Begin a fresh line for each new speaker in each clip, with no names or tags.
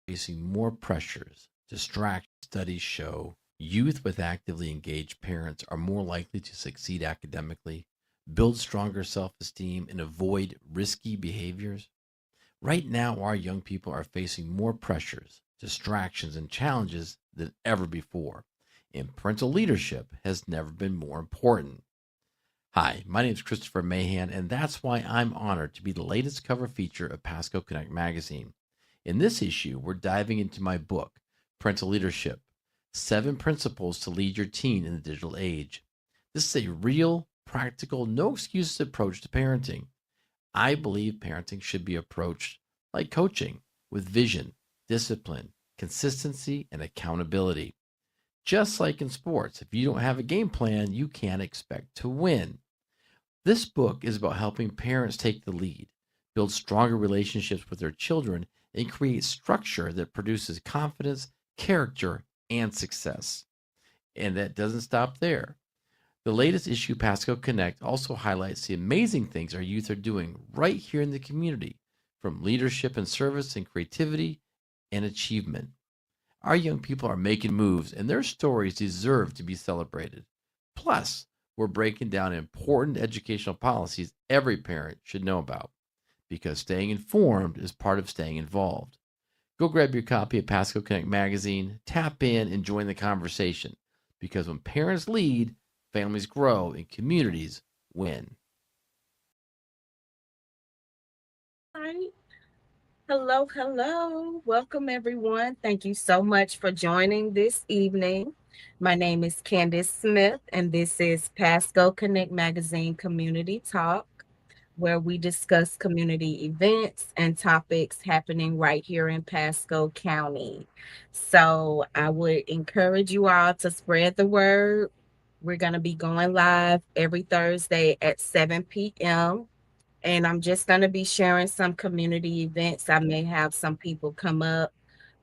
facing more pressures, distractions. Studies show youth with actively engaged parents are more likely to succeed academically, build stronger self esteem, and avoid risky behaviors. Right now, our young people are facing more pressures, distractions, and challenges than ever before, and parental leadership has never been more important. Hi, my name is Christopher Mahan, and that's why I'm honored to be the latest cover feature of PascoConnect magazine. In this issue, we're diving into my book, Parental Leadership: 7 Principles to Lead Your Teen in the Digital Age. This is a real, practical, no excuses approach to parenting. I believe parenting should be approached like coaching, with vision, discipline, consistency, and accountability. Just like in sports, if you don't have a game plan, you can't expect to win. This book is about helping parents take the lead, build stronger relationships with their children, and create structure that produces confidence, character, and success. And that doesn't stop there. The latest issue, Pasco Connect, also highlights the amazing things our youth are doing right here in the community, from leadership and service and creativity and achievement. Our young people are making moves, and their stories deserve to be celebrated. Plus, we're breaking down important educational policies every parent should know about, because staying informed is part of staying involved. Go grab your copy of Pasco Connect magazine, tap in, and join the conversation, because when parents lead, families grow, and communities win.
Hi. Hello, hello. Welcome, everyone. Thank you so much for joining this evening. My name is Candace Smith, and this is Pasco Connect Magazine Community Talk, where we discuss community events and topics happening right here in Pasco County. So I would encourage you all to spread the word. We're going to be going live every Thursday at 7 p.m. And I'm just going to be sharing some community events. I may have some people come up,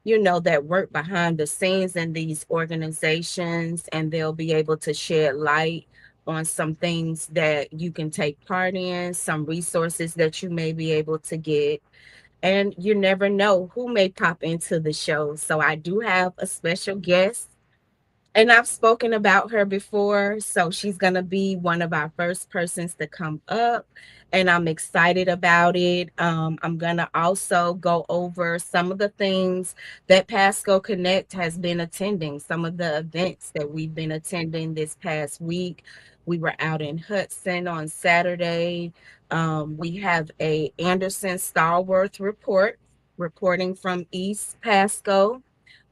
that work behind the scenes in these organizations, and they'll be able to shed light on some things that you can take part in, some resources that you may be able to get. And you never know who may pop into the show. So I do have a special guest, and I've spoken about her before, so she's going to be one of our first persons to come up, and I'm excited about it. I'm going to also go over some of the things that Pasco Connect has been attending, some of the events that we've been attending this past week. We were out in Hudson on Saturday. We have a Anderson Starworth report reporting from East Pasco,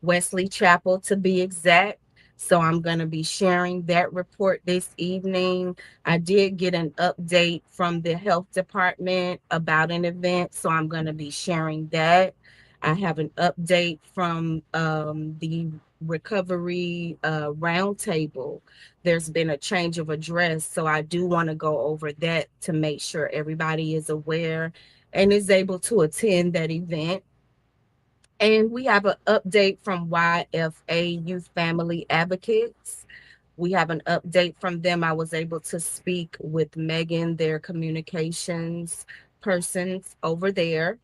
Wesley Chapel to be exact. So I'm going to be sharing that report this evening. I did get an update from the health department about an event, so I'm going to be sharing that. I have an update from the recovery roundtable. There's been a change of address, so I do want to go over that to make sure everybody is aware and is able to attend that event. And we have an update from YFA Youth Family Advocates. We have an update from them. I was able to speak with Megan, their communications persons over there.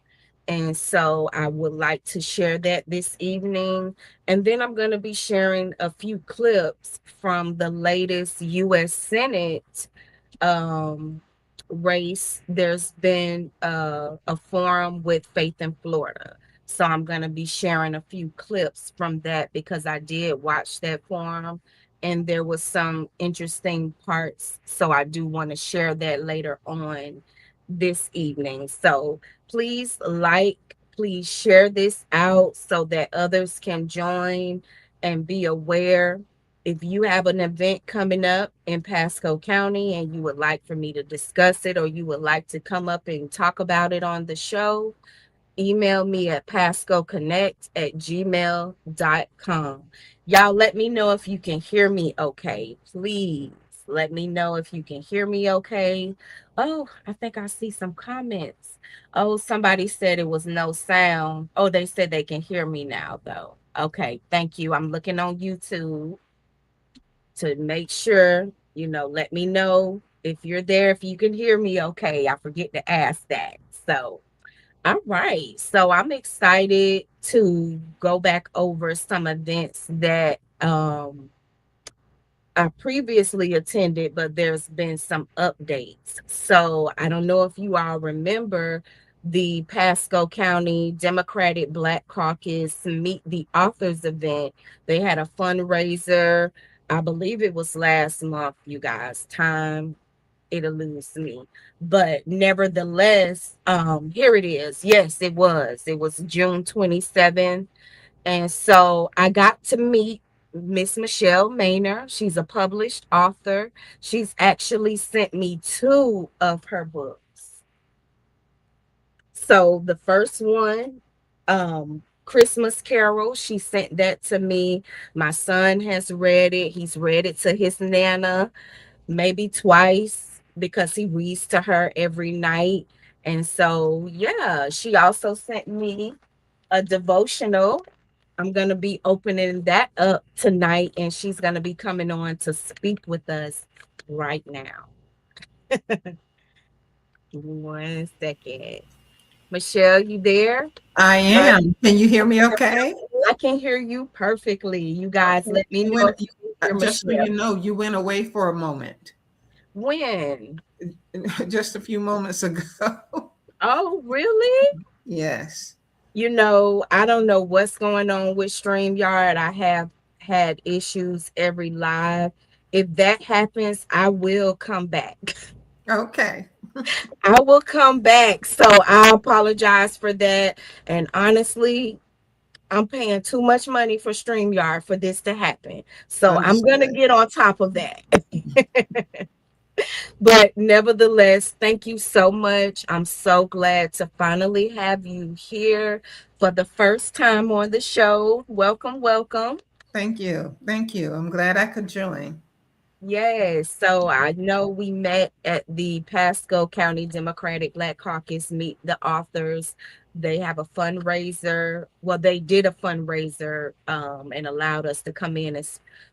And so I would like to share that this evening. And then I'm going to be sharing a few clips from the latest U.S. Senate um, race. There's been a forum with Faith in Florida. So I'm going to be sharing a few clips from that because I did watch that forum and there was some interesting parts. So I do want to share that later on this evening. So please share this out so that others can join and be aware. If you have an event coming up in Pasco County and you would like for me to discuss it or you would like to come up and talk about it on the show, email me at pascoconnect@gmail.com. Y'all let me know if you can hear me okay. Please let me know if you can hear me okay. Oh, I think I see some comments. Oh, somebody said it was no sound. Oh, they said they can hear me now, though. Okay, thank you. I'm looking on YouTube to make sure, let me know if you're there, if you can hear me okay. I forget to ask that. So, All right. So I'm excited to go back over some events that I previously attended, but there's been some updates. So I don't know if you all remember the Pasco County Democratic Black Caucus Meet the Authors event. They had a fundraiser. I believe it was last month, you guys. Time it eludes me. But nevertheless, here it is. Yes, it was. It was June 27th, and so I got to meet Miss Machelle Manor. She's a published author. She's actually sent me two of her books. So the first one, Christmas Carol, she sent that to me. My son has read it. He's read it to his nana maybe twice because he reads to her every night. And so, yeah, she also sent me a devotional. I'm going to be opening that up tonight, and she's going to be coming on to speak with us right now. One second. Michelle, you there?
I
Right.
am. Can you hear me okay?
I can hear you perfectly. You guys,
Okay.
let me know if you can hear
Just so
Michelle.
you know, you went away for a moment,
When?
just a few moments ago.
Oh, really?
Yes.
I don't know what's going on with StreamYard. I have had issues every live. If that happens, I will come back.
Okay.
I will come back. So I apologize for that. And honestly, I'm paying too much money for StreamYard for this to happen. So I'm going to
Understood.
get on top of that. But nevertheless, thank you so much. I'm so glad to finally have you here for the first time on the show. Welcome, welcome.
Thank you. Thank you. I'm glad I could join.
Yes, so I know we met at the Pasco County Democratic Black Caucus Meet the Authors. They have a fundraiser. Well, they did a fundraiser and allowed us to come in and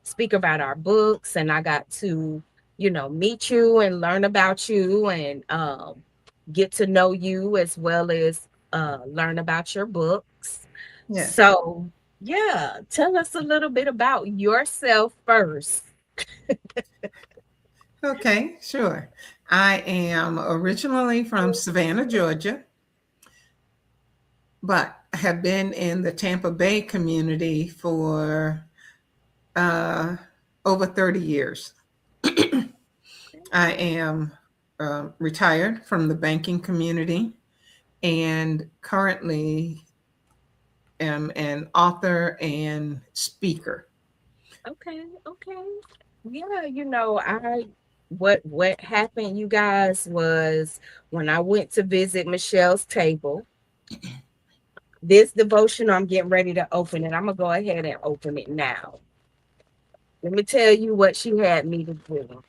speak about our books. And I got to, meet you and learn about you and get to know you as well as learn about your books.
Yes.
So, yeah, tell us a little bit about yourself first.
Okay, sure. I am originally from Savannah, Georgia, but have been in the Tampa Bay community for uh, over 30 years. I am retired from the banking community and currently am an author and speaker.
Okay, okay. Yeah, I what happened, you guys, was when I went to visit Michelle's table, this devotion I'm getting ready to open it. I'm gonna go ahead and open it now. Let me tell you what she had me to do.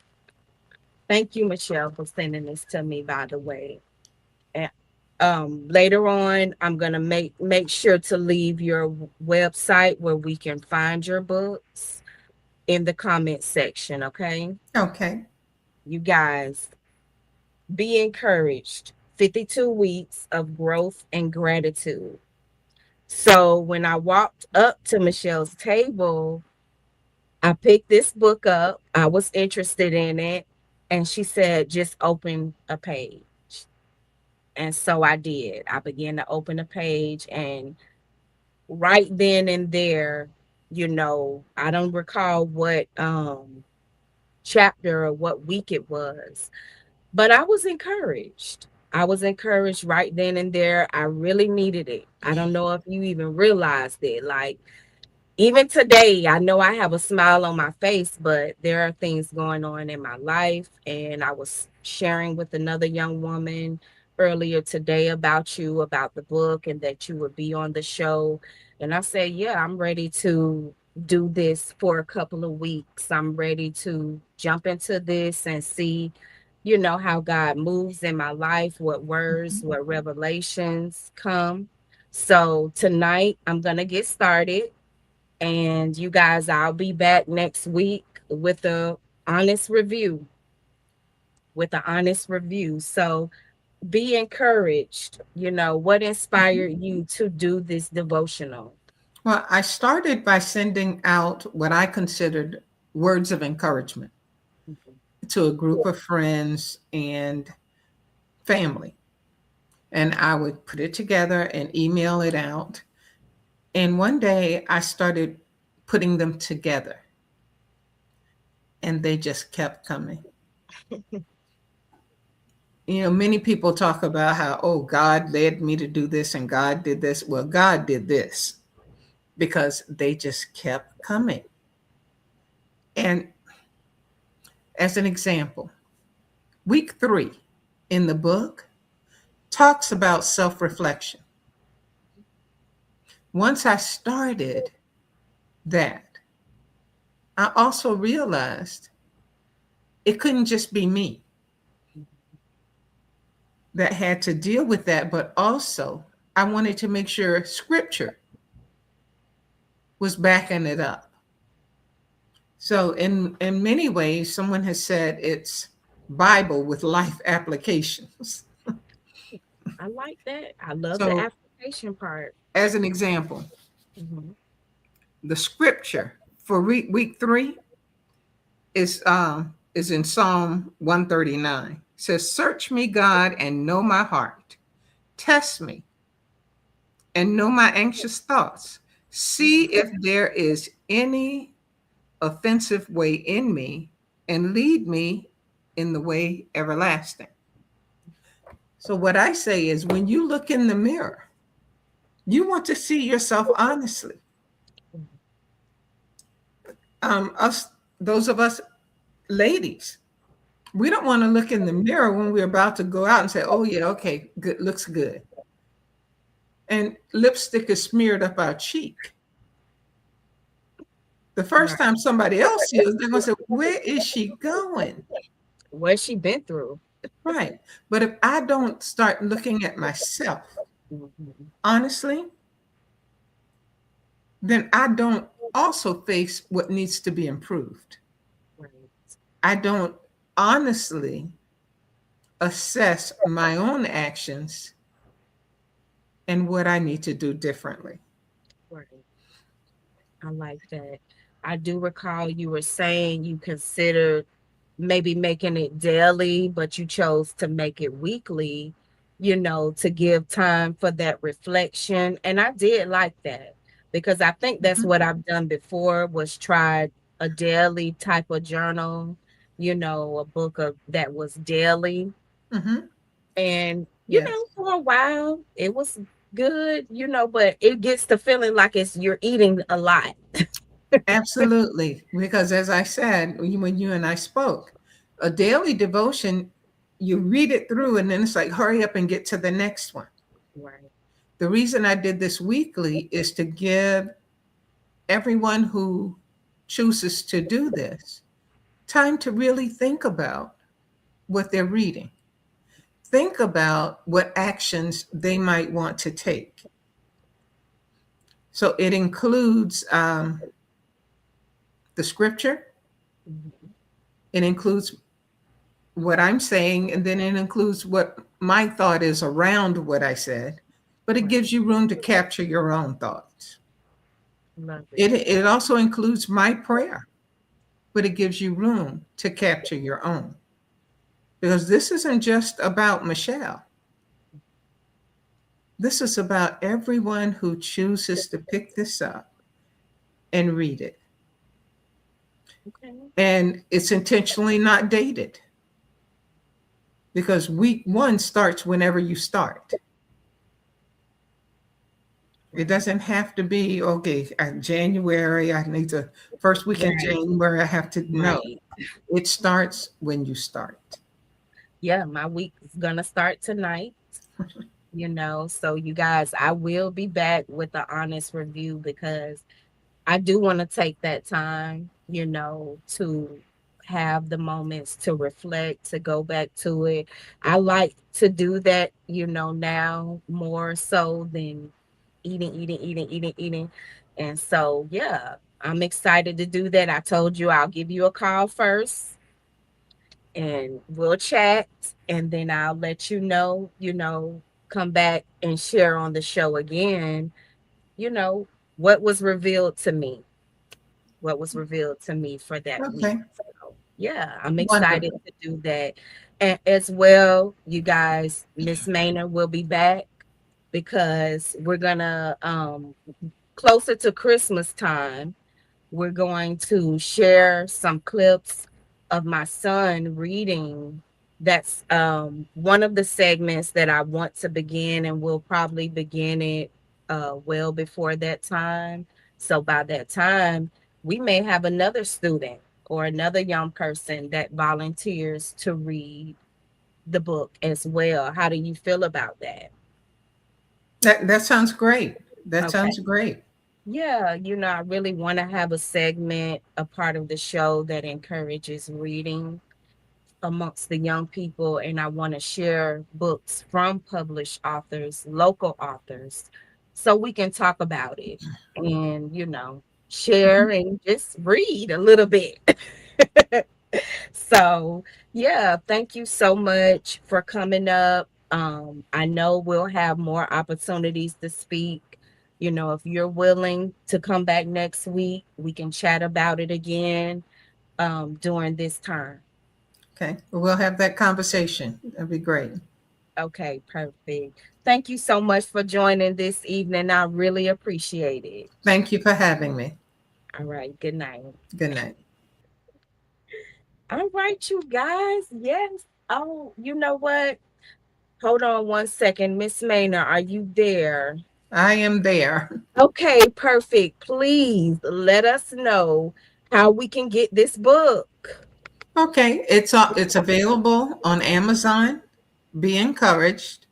Thank you, Michelle, for sending this to me, by the way. And later on, I'm gonna make sure to leave your website where we can find your books in the comment section, okay?
Okay.
You guys, be encouraged. 52 weeks of growth and gratitude. So when I walked up to Michelle's table, I picked this book up. I was interested in it. And she said, just open a page. And so I did. I began to open a page. And right then and there, I don't recall what chapter or what week it was, but I was encouraged. I was encouraged right then and there. I really needed it. I don't know if you even realized it. Like, even today, I know I have a smile on my face, but there are things going on in my life. And I was sharing with another young woman earlier today about you, about the book, and that you would be on the show. And I said, yeah, I'm ready to do this for a couple of weeks. I'm ready to jump into this and see, how God moves in my life, what words, what revelations come. So tonight, I'm going to get started, and you guys, I'll be back next week honest review, with an honest review. So be encouraged. What inspired you to do this devotional?
Well, I started by sending out what I considered words of encouragement to a group of friends and family. And I would put it together and email it out. And one day I started putting them together, and they just kept coming. Many people talk about how, oh, God led me to do this and God did this. Well, God did this because they just kept coming. And as an example, week 3 in the book talks about self reflection. Once I started that, I also realized it couldn't just be me that had to deal with that, but also I wanted to make sure scripture was backing it up. So in many ways, someone has said it's Bible with life applications.
I like that. I love the
So
application part.
as an example,
Mhm.
the scripture for week 3 is in Psalm 139. It says, "Search me, God, and know my heart. Test me and know my anxious thoughts. See if there is any offensive way in me, and lead me in the way everlasting." So what I say is, when you look in the mirror, you want to see yourself honestly. Us, those of us ladies, we don't want to look in the mirror when we're about to go out and say, "Oh yeah, okay, good, looks good," and lipstick is smeared up our cheek. The first
Right.
time somebody else sees, they're going to say, "Where is she going?"
What she been through.
Right. But if I don't start looking at myself
Mhm.
honestly, then I don't also face what needs to be improved.
Right.
I don't honestly assess my own actions and what I need to do differently.
Right. I like that. I do recall you were saying you considered maybe making it daily, but you chose to make it weekly, to give time for that reflection. And I did like that because I think that's
Mhm.
what I've done before was tried a daily type of journal, a book of that was daily.
Mhm.
And,
Yes,
for a while it was good, but it gets the feeling like you're eating a lot.
absolutely. Because as I said, when you and I spoke, a daily devotion, you read it through and then it's like, hurry up and get to the next one.
Right.
The reason I did this weekly is to give everyone who chooses to do this time to really think about what they're reading. Think about what actions they might want to take. So it includes the scripture,
Mhm.
it includes what I'm saying, and then it includes what my thought is around what I said, but it
Right.
gives you room to capture your own thoughts.
Love it.
It also includes my prayer, but it gives you room to capture your own. Because this isn't just about Machelle. This is about everyone who chooses to pick this up and read it.
Okay.
And it's intentionally not dated because week 1 starts whenever you start. It
Right.
doesn't have to be, okay, January, I need to, first week in
Right.
January, I have to, no.
Right.
It starts when you start.
Yeah, my week is gonna start tonight, so you guys, I will be back with the honest review because I do want to take that time, to have the moments to reflect, to go back to it. I like to do that, now more so than eating. And so, yeah, I'm excited to do that. I told you I'll give you a call first and we'll chat, and then I'll let come back and share on the show again, you know, what was revealed to me, for that week.
Okay.
So, yeah, I'm excited
Wonderful.
to do that. And as well, you guys, Miss Manor will be back because we're gonna closer to Christmas time, we're going to share some clips of my son reading. That's one of the segments that I want to begin, and we'll probably begin it well before that time. So by that time, we may have another student or another young person that volunteers to read the book as well. How do you feel about that?
That sounds great. That
Okay.
sounds great.
Yeah, I really want to have a segment, a part of the show that encourages reading amongst the young people. And I want to share books from published authors, local authors, so we can talk about it and, share
Mhm.
and just read a little bit. So, yeah, thank you so much for coming up. I know we'll have more opportunities to speak. If you're willing to come back next week, we can chat about it again during this time.
Okay. We'll have that conversation. That'd be great.
Okay, perfect. Thank you so much for joining this evening. I really appreciate it.
Thank you for having me.
All right, good night.
Good night.
All right, you guys. Yes. Oh, you know what? Hold on one second. Miss Maynard, are you there?
I am there.
Okay, perfect. Please let us know how we can get this book.
Okay. It's available on Amazon. Be encouraged.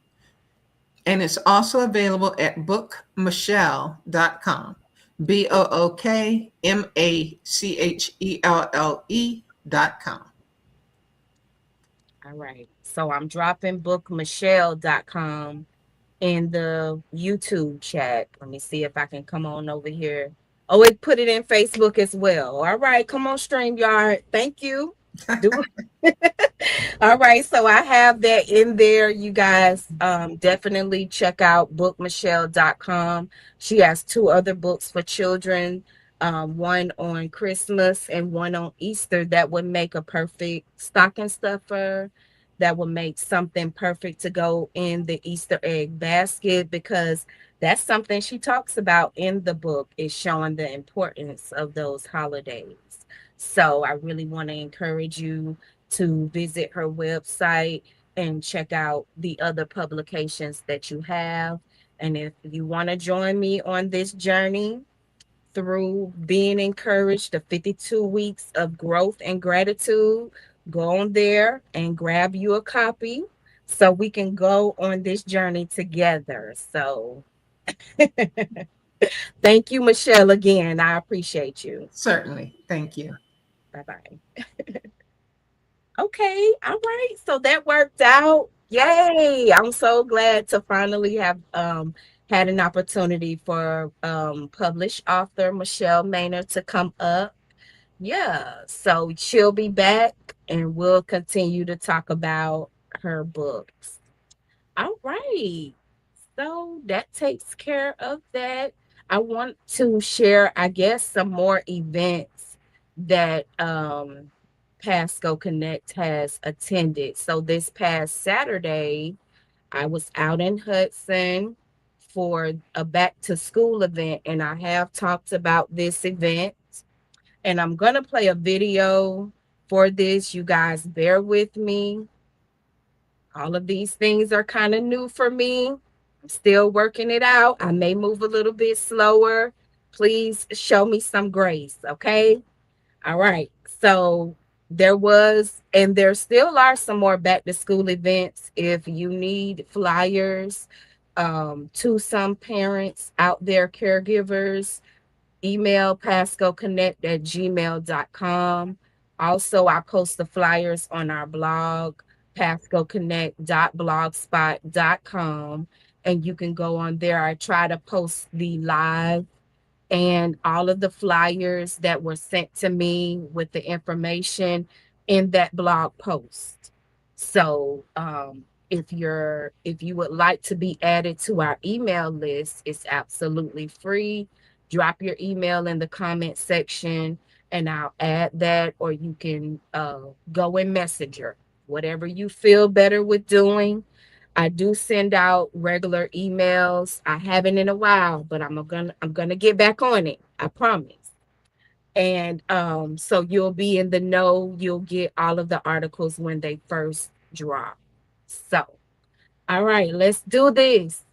And it's also available at bookmachelle.com. BOOKMACHELLE.com.
All right. So I'm dropping bookmachelle.com in the YouTube chat. Let me see if I can come on over here. Oh, it put it in Facebook as well. All right, come on, StreamYard. Thank you. Do All right, so I have that in there. You guys definitely check out bookmichelle.com. She has two other books for children, one on Christmas and one on Easter that would make a perfect stocking stuffer. That would make something perfect to go in the Easter egg basket, because that's something she talks about in the book, is showing the importance of those holidays. So I really want to encourage you to visit her website and check out the other publications that you have. And if you want to join me on this journey through being encouraged, the 52 weeks of growth and gratitude, go on there and grab you a copy so we can go on this journey together. So thank you, Machelle, again. I appreciate you.
Certainly. Thank you.
Bye bye. Okay, all right. So that worked out. Yay. I'm so glad to finally have had an opportunity for published author Machelle Manor to come up. Yeah. So she'll be back and we'll continue to talk about her books. All right. So that takes care of that. I want to share, I guess, some more events that Pasco Connect has attended. So this past Saturday, I was out in Hudson for a back to school event, and I have talked about this event. And I'm gonna play a video for this. You guys bear with me. All of these things are kind of new for me. I'm still working it out. I may move a little bit slower. Please show me some grace, okay? All right. So there was, and there still are some more back to school events. If you need flyers to some parents out there, caregivers, email pascoconnect@gmail.com. Also, I post the flyers on our blog, pascoconnect.blogspot.com, and you can go on there. I try to post the live and all of the flyers that were sent to me with the information. in that blog post. So if you would like to be added to our email list, it's absolutely free. Drop your email in the comment section and I'll add that, or you can go in Messenger, whatever you feel better with doing. I do send out regular emails. I haven't in a while, but I'm gonna get back on it. I promise. And so you'll be in the know. You'll get all of the articles when they first drop. So, all right, let's do this.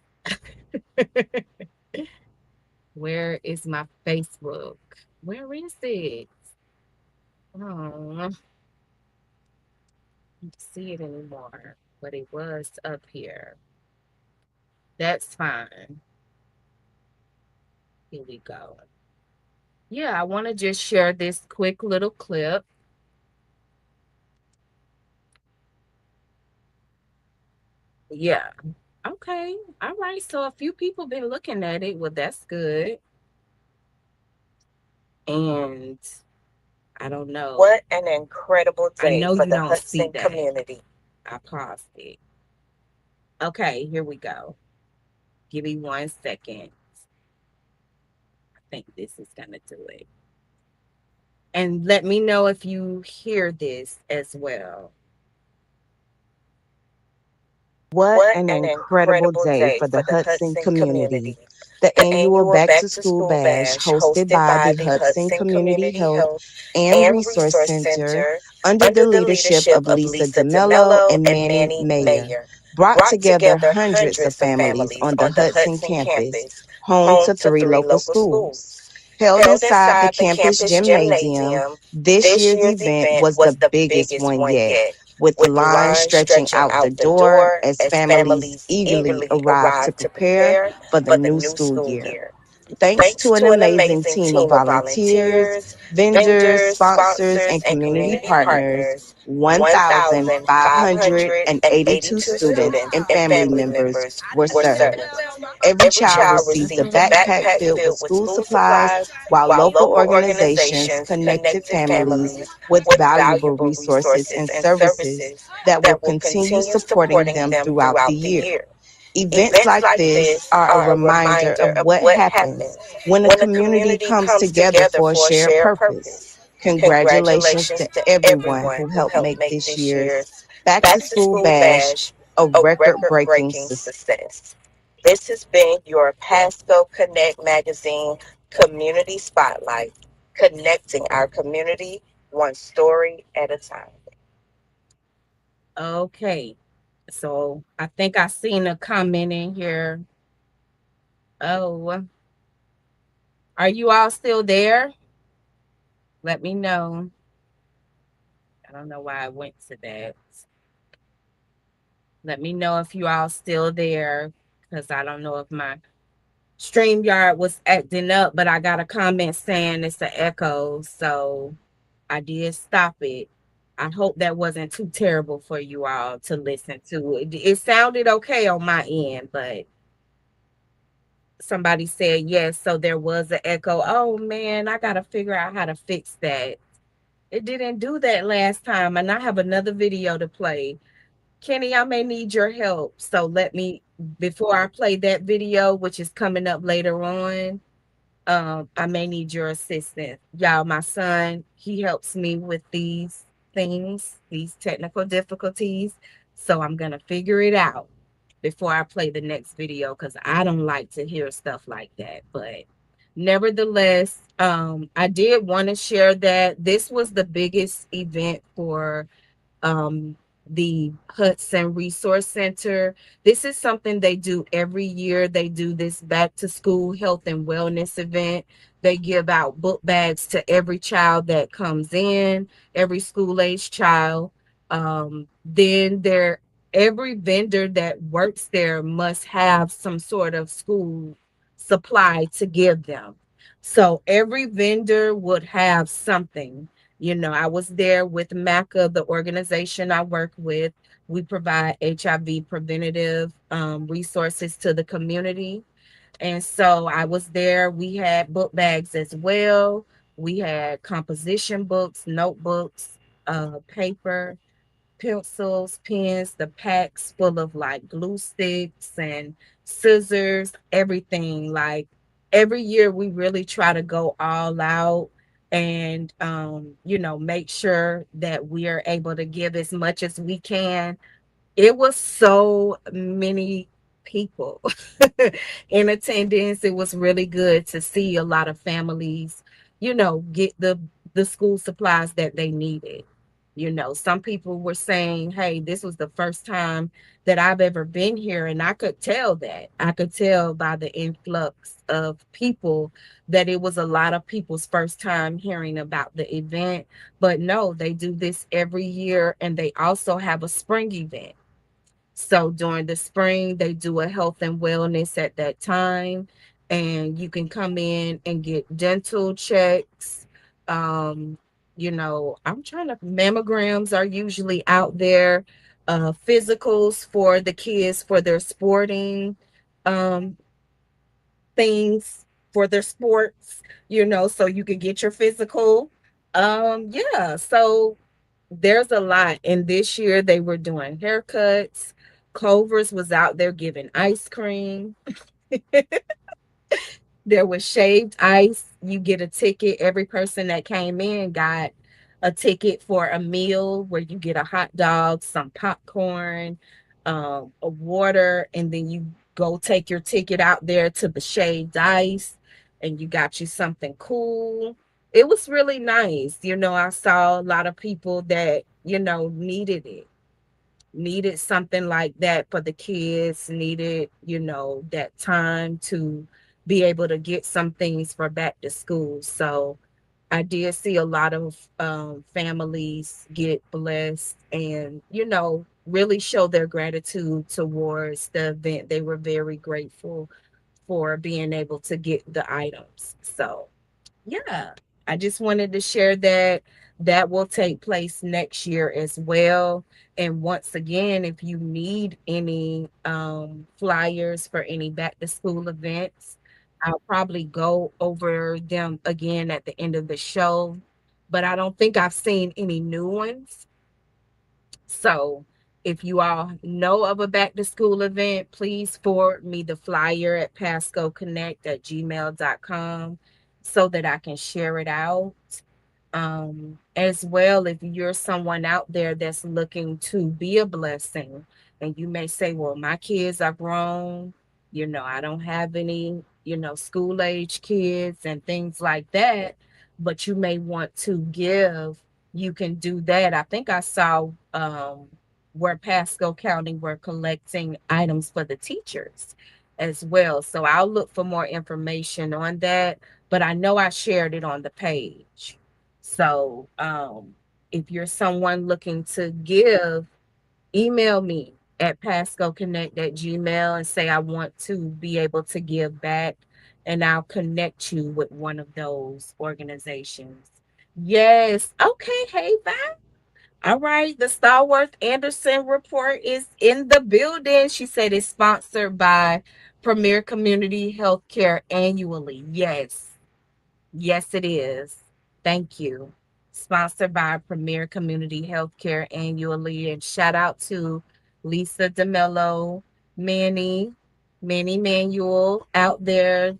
Where is my Facebook? Where is it? Oh, I don't see it anymore, but it was up here. That's fine. Here we go. Yeah, I want to just share this quick little clip. Yeah. Okay. All right. So a few people been looking at it. Well, that's good. And I don't know.
What an incredible
I
day
know
for
you
the
don't see
Hudson
that.
community.
I paused it. Okay, here we go. Give me 1 second. I think this is gonna do it. And let me know if you hear this as well.
What an incredible day for the Hudson community. The annual Back to School Bash, hosted by the Hudson Community Health and Resource Center, under the leadership of Lisa DeMello and Manny Mayer, brought together hundreds of families on the Hudson campus, home to 3 local schools. Held inside the campus gymnasium, this year's event was the biggest one yet, with lines stretching out the door as families eagerly arrived to prepare for the new school year. Thanks to an amazing team of volunteers, vendors, sponsors, and community partners, 1,582 students and family members were served. Every child received a backpack filled with school supplies, while local organizations connected families with valuable resources and services that will continue supporting them throughout the year. Events like this are a reminder of what happens when a community comes together for a shared purpose. Congratulations to everyone who helped make this year's Back to School Bash a record breaking success. This has been your Pasco Connect Magazine Community Spotlight, connecting our community one story at a time.
Okay. So I think I seen a comment in here. Oh, are you all still there? Let me know. I don't know why I went to that. Let me know if you all still there, because I don't know if my StreamYard was acting up, but I got a comment saying it's an echo. So I did stop it. I hope that wasn't too terrible for you all to listen to. It sounded okay on my end, but somebody said yes. So there was an echo. Oh man, I got to figure out how to fix that. It didn't do that last time. And I have another video to play. Kenny, I may need your help. So let me, before I play that video, which is coming up later on, I may need your assistance. Y'all, my son, he helps me with these things, these technical difficulties. So I'm going to figure it out before I play the next video because I don't like to hear stuff like that. But nevertheless, I did want to share that this was the biggest event for um, the Hudson Resource Center. This is something they do every year. They do this back to school health and wellness event. They give out book bags to every child that comes in, every school age child. Then there, every vendor that works there must have some sort of school supply to give them. So every vendor would have something. You know, I was there with MACA, the organization I work with. We provide HIV preventative resources to the community. And so I was there. We had book bags as well. We had composition books, notebooks. paper, pencils, pens, the packs full of like glue sticks and scissors, everything. Like every year we really try to go all out and make sure that we are able to give as much as we can. It was so many people in attendance. It was really good to see a lot of families, get the school supplies that they needed. Some people were saying, "Hey, this was the first time that I've ever been here," and I could tell that. I could tell by the influx of people that it was a lot of people's first time hearing about the event. But no, they do this every year, and they also have a spring event. So during the spring, they do a health and wellness at that time, and you can come in and get dental checks. Um, I'm trying to, mammograms are usually out there, physicals for the kids for their sporting um, things, for their sports, so you can get your physical. Yeah, so there's a lot. And this year they were doing haircuts. Clovers was out there giving ice cream. There was shaved ice. You get a ticket. Every person that came in got a ticket for a meal where you get a hot dog, some popcorn, a water, and then you go take your ticket out there to the shaved ice and you got you something cool. It was really nice. I saw a lot of people that, needed something like that for the kids, needed, that time to be able to get some things for back to school. So I did see a lot of families get blessed and, really show their gratitude towards the event. They were very grateful for being able to get the items. So yeah, I just wanted to share that that will take place next year as well. And once again, if you need any flyers for any back to school events, I'll probably go over them again at the end of the show. But I don't think I've seen any new ones. So if you all know of a back to school event, please forward me the flyer at PascoConnect@gmail.com so that I can share it out. As well, if you're someone out there that's looking to be a blessing, and you may say, well, my kids are grown, I don't have any, school age kids and things like that, but you may want to give, you can do that. I think I saw where Pasco County were collecting items for the teachers as well. So I'll look for more information on that, but I know I shared it on the page. So if you're someone looking to give, email me at PascoConnect@gmail and say I want to be able to give back, and I'll connect you with one of those organizations. Yes. Okay. Hey, bye. All right. The Starworth Anderson report is in the building. She said it's sponsored by Premier Community Healthcare annually. Yes. Yes, it is. Thank you. Sponsored by Premier Community Healthcare annually. And shout out to Lisa DeMello, Manny, Manny Manuel out there.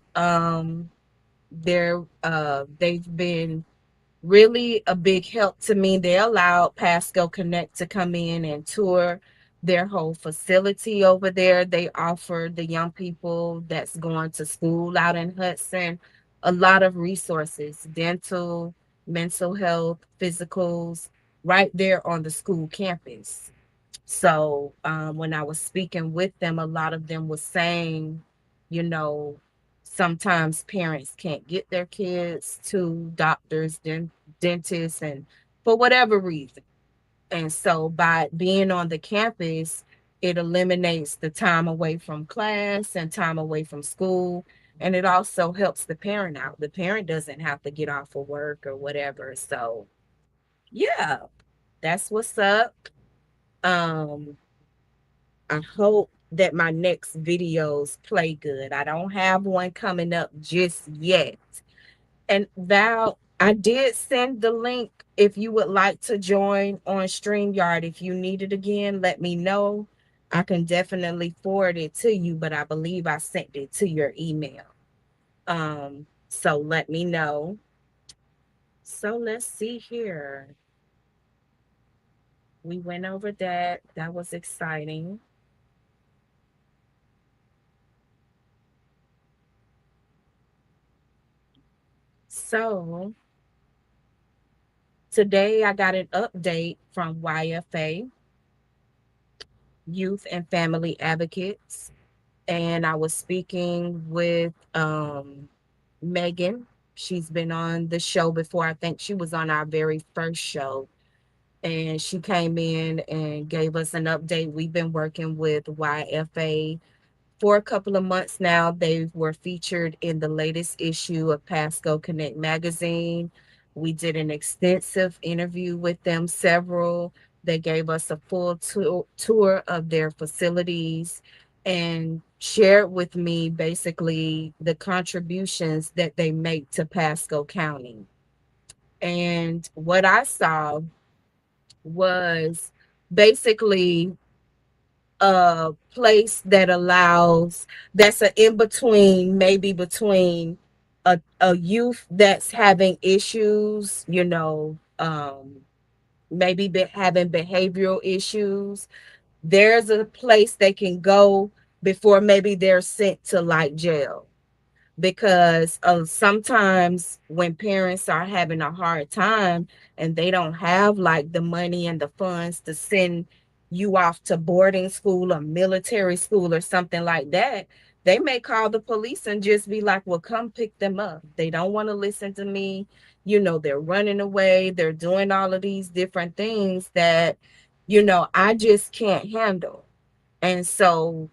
They've been really a big help to me. They allowed Pasco Connect to come in and tour their whole facility over there. They offer the young people that's going to school out in Hudson a lot of resources, dental, mental health, physicals, right there on the school campus. So when I was speaking with them, a lot of them was saying, you know, sometimes parents can't get their kids to doctors, dentists, and for whatever reason. And so by being on the campus, it eliminates the time away from class and time away from school. And it also helps the parent out. The parent doesn't have to get off of work or whatever. So yeah, that's what's up. Um, I hope that my next videos play good. I don't have one coming up just yet. And Val, I did send the link if you would like to join on StreamYard. If you need it again, let me know. I can definitely forward it to you, but I believe I sent it to your email. So let me know. So let's see here. We went over that. That was exciting. So today I got an update from YFA, Youth and Family Advocates, and I was speaking with Megan. She's been on the show before. I think she was on our very first show. And she came in and gave us an update. We've been working with YFA for a couple of months now. They were featured in the latest issue of PascoConnect magazine. We did an extensive interview with them, several. They gave us a full tour of their facilities and shared with me basically the contributions that they make to Pasco County. And what I saw was basically a place that allows that's an in between, maybe between a youth that's having issues, maybe having behavioral issues. There's a place they can go before maybe they're sent to like jail, because sometimes when parents are having a hard time and they don't have like the money and the funds to send you off to boarding school or military school or something like that, they may call the police and just be like, well, come pick them up. They don't want to listen to me. They're running away, they're doing all of these different things that I just can't handle. And so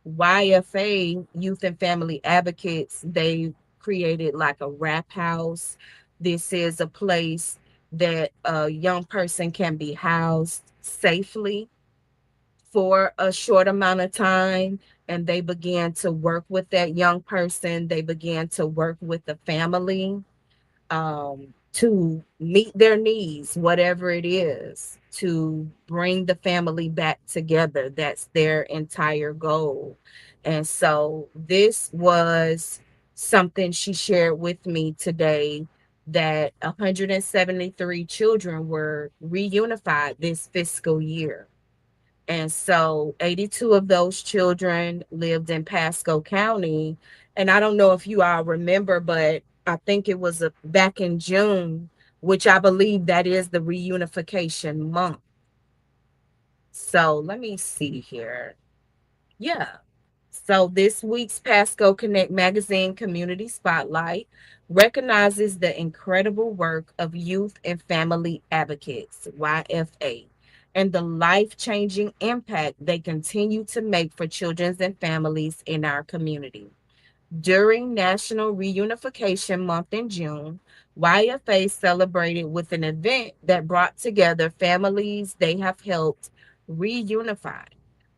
YFA, Youth and Family Advocates, they created like a wrap house. This is a place that a young person can be housed safely for a short amount of time. And they began to work with that young person. They began to work with the family to meet their needs, whatever it is, to bring the family back together. That's their entire goal. And so this was something she shared with me today, that 173 children were reunified this fiscal year. And so 82 of those children lived in Pasco County. And I don't know if you all remember, but I think it was back in June, which I believe that is the reunification month. So let me see here. Yeah. So this week's PascoConnect magazine community spotlight recognizes the incredible work of youth and family advocates, YFA, and the life-changing impact they continue to make for children and families in our community. During National Reunification Month in June, YFA celebrated with an event that brought together families they have helped reunify,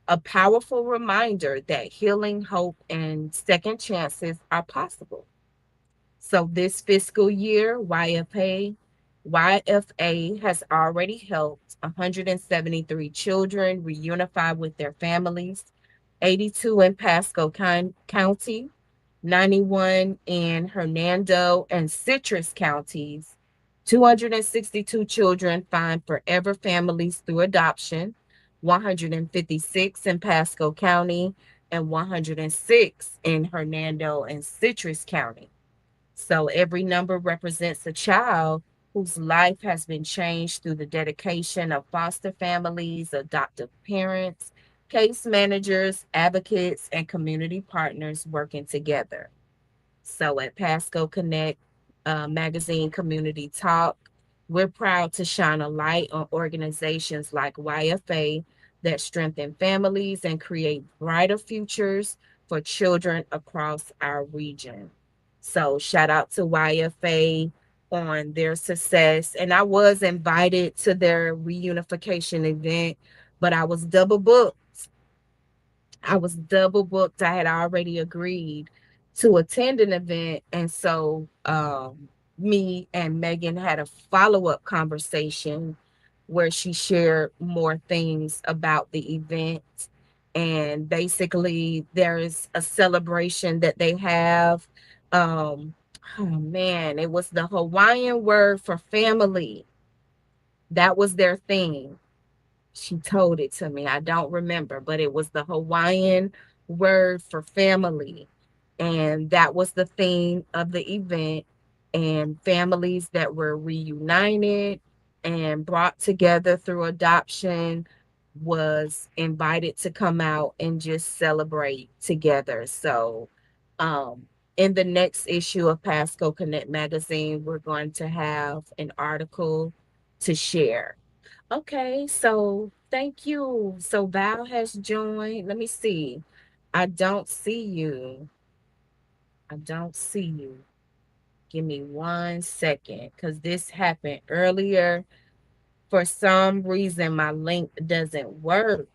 a powerful reminder that healing, hope, and second chances are possible. So this fiscal year, YFA has already helped 173 children reunify with their families, 82 in Pasco County, 91 in Hernando and Citrus counties, 262 children find forever families through adoption, 156 in Pasco County, and 106 in Hernando and Citrus County. So every number represents a child whose life has been changed through the dedication of foster families, adoptive parents, case managers, advocates, and community partners working together. So at PascoConnect Magazine Community Talk, we're proud to shine a light on organizations like YFA that strengthen families and create brighter futures for children across our region. So shout out to YFA on their success. And I was invited to their reunification event, but I was double booked. I had already agreed to attend an event. And so me and Megan had a follow-up conversation where she shared more things about the event. And basically, there is a celebration that they have. Um, oh man, it was the Hawaiian word for family. That was their thing. She told it to me. I don't remember, but it was the Hawaiian word for family. And that was the theme of the event. And families that were reunited and brought together through adoption was invited to come out and just celebrate together. So, in the next issue of PascoConnect magazine, we're going to have an article to share. Okay, so thank you. So Val has joined. Let me see. I don't see you. I don't see you. Give me 1 second because this happened earlier. For some reason, my link doesn't work.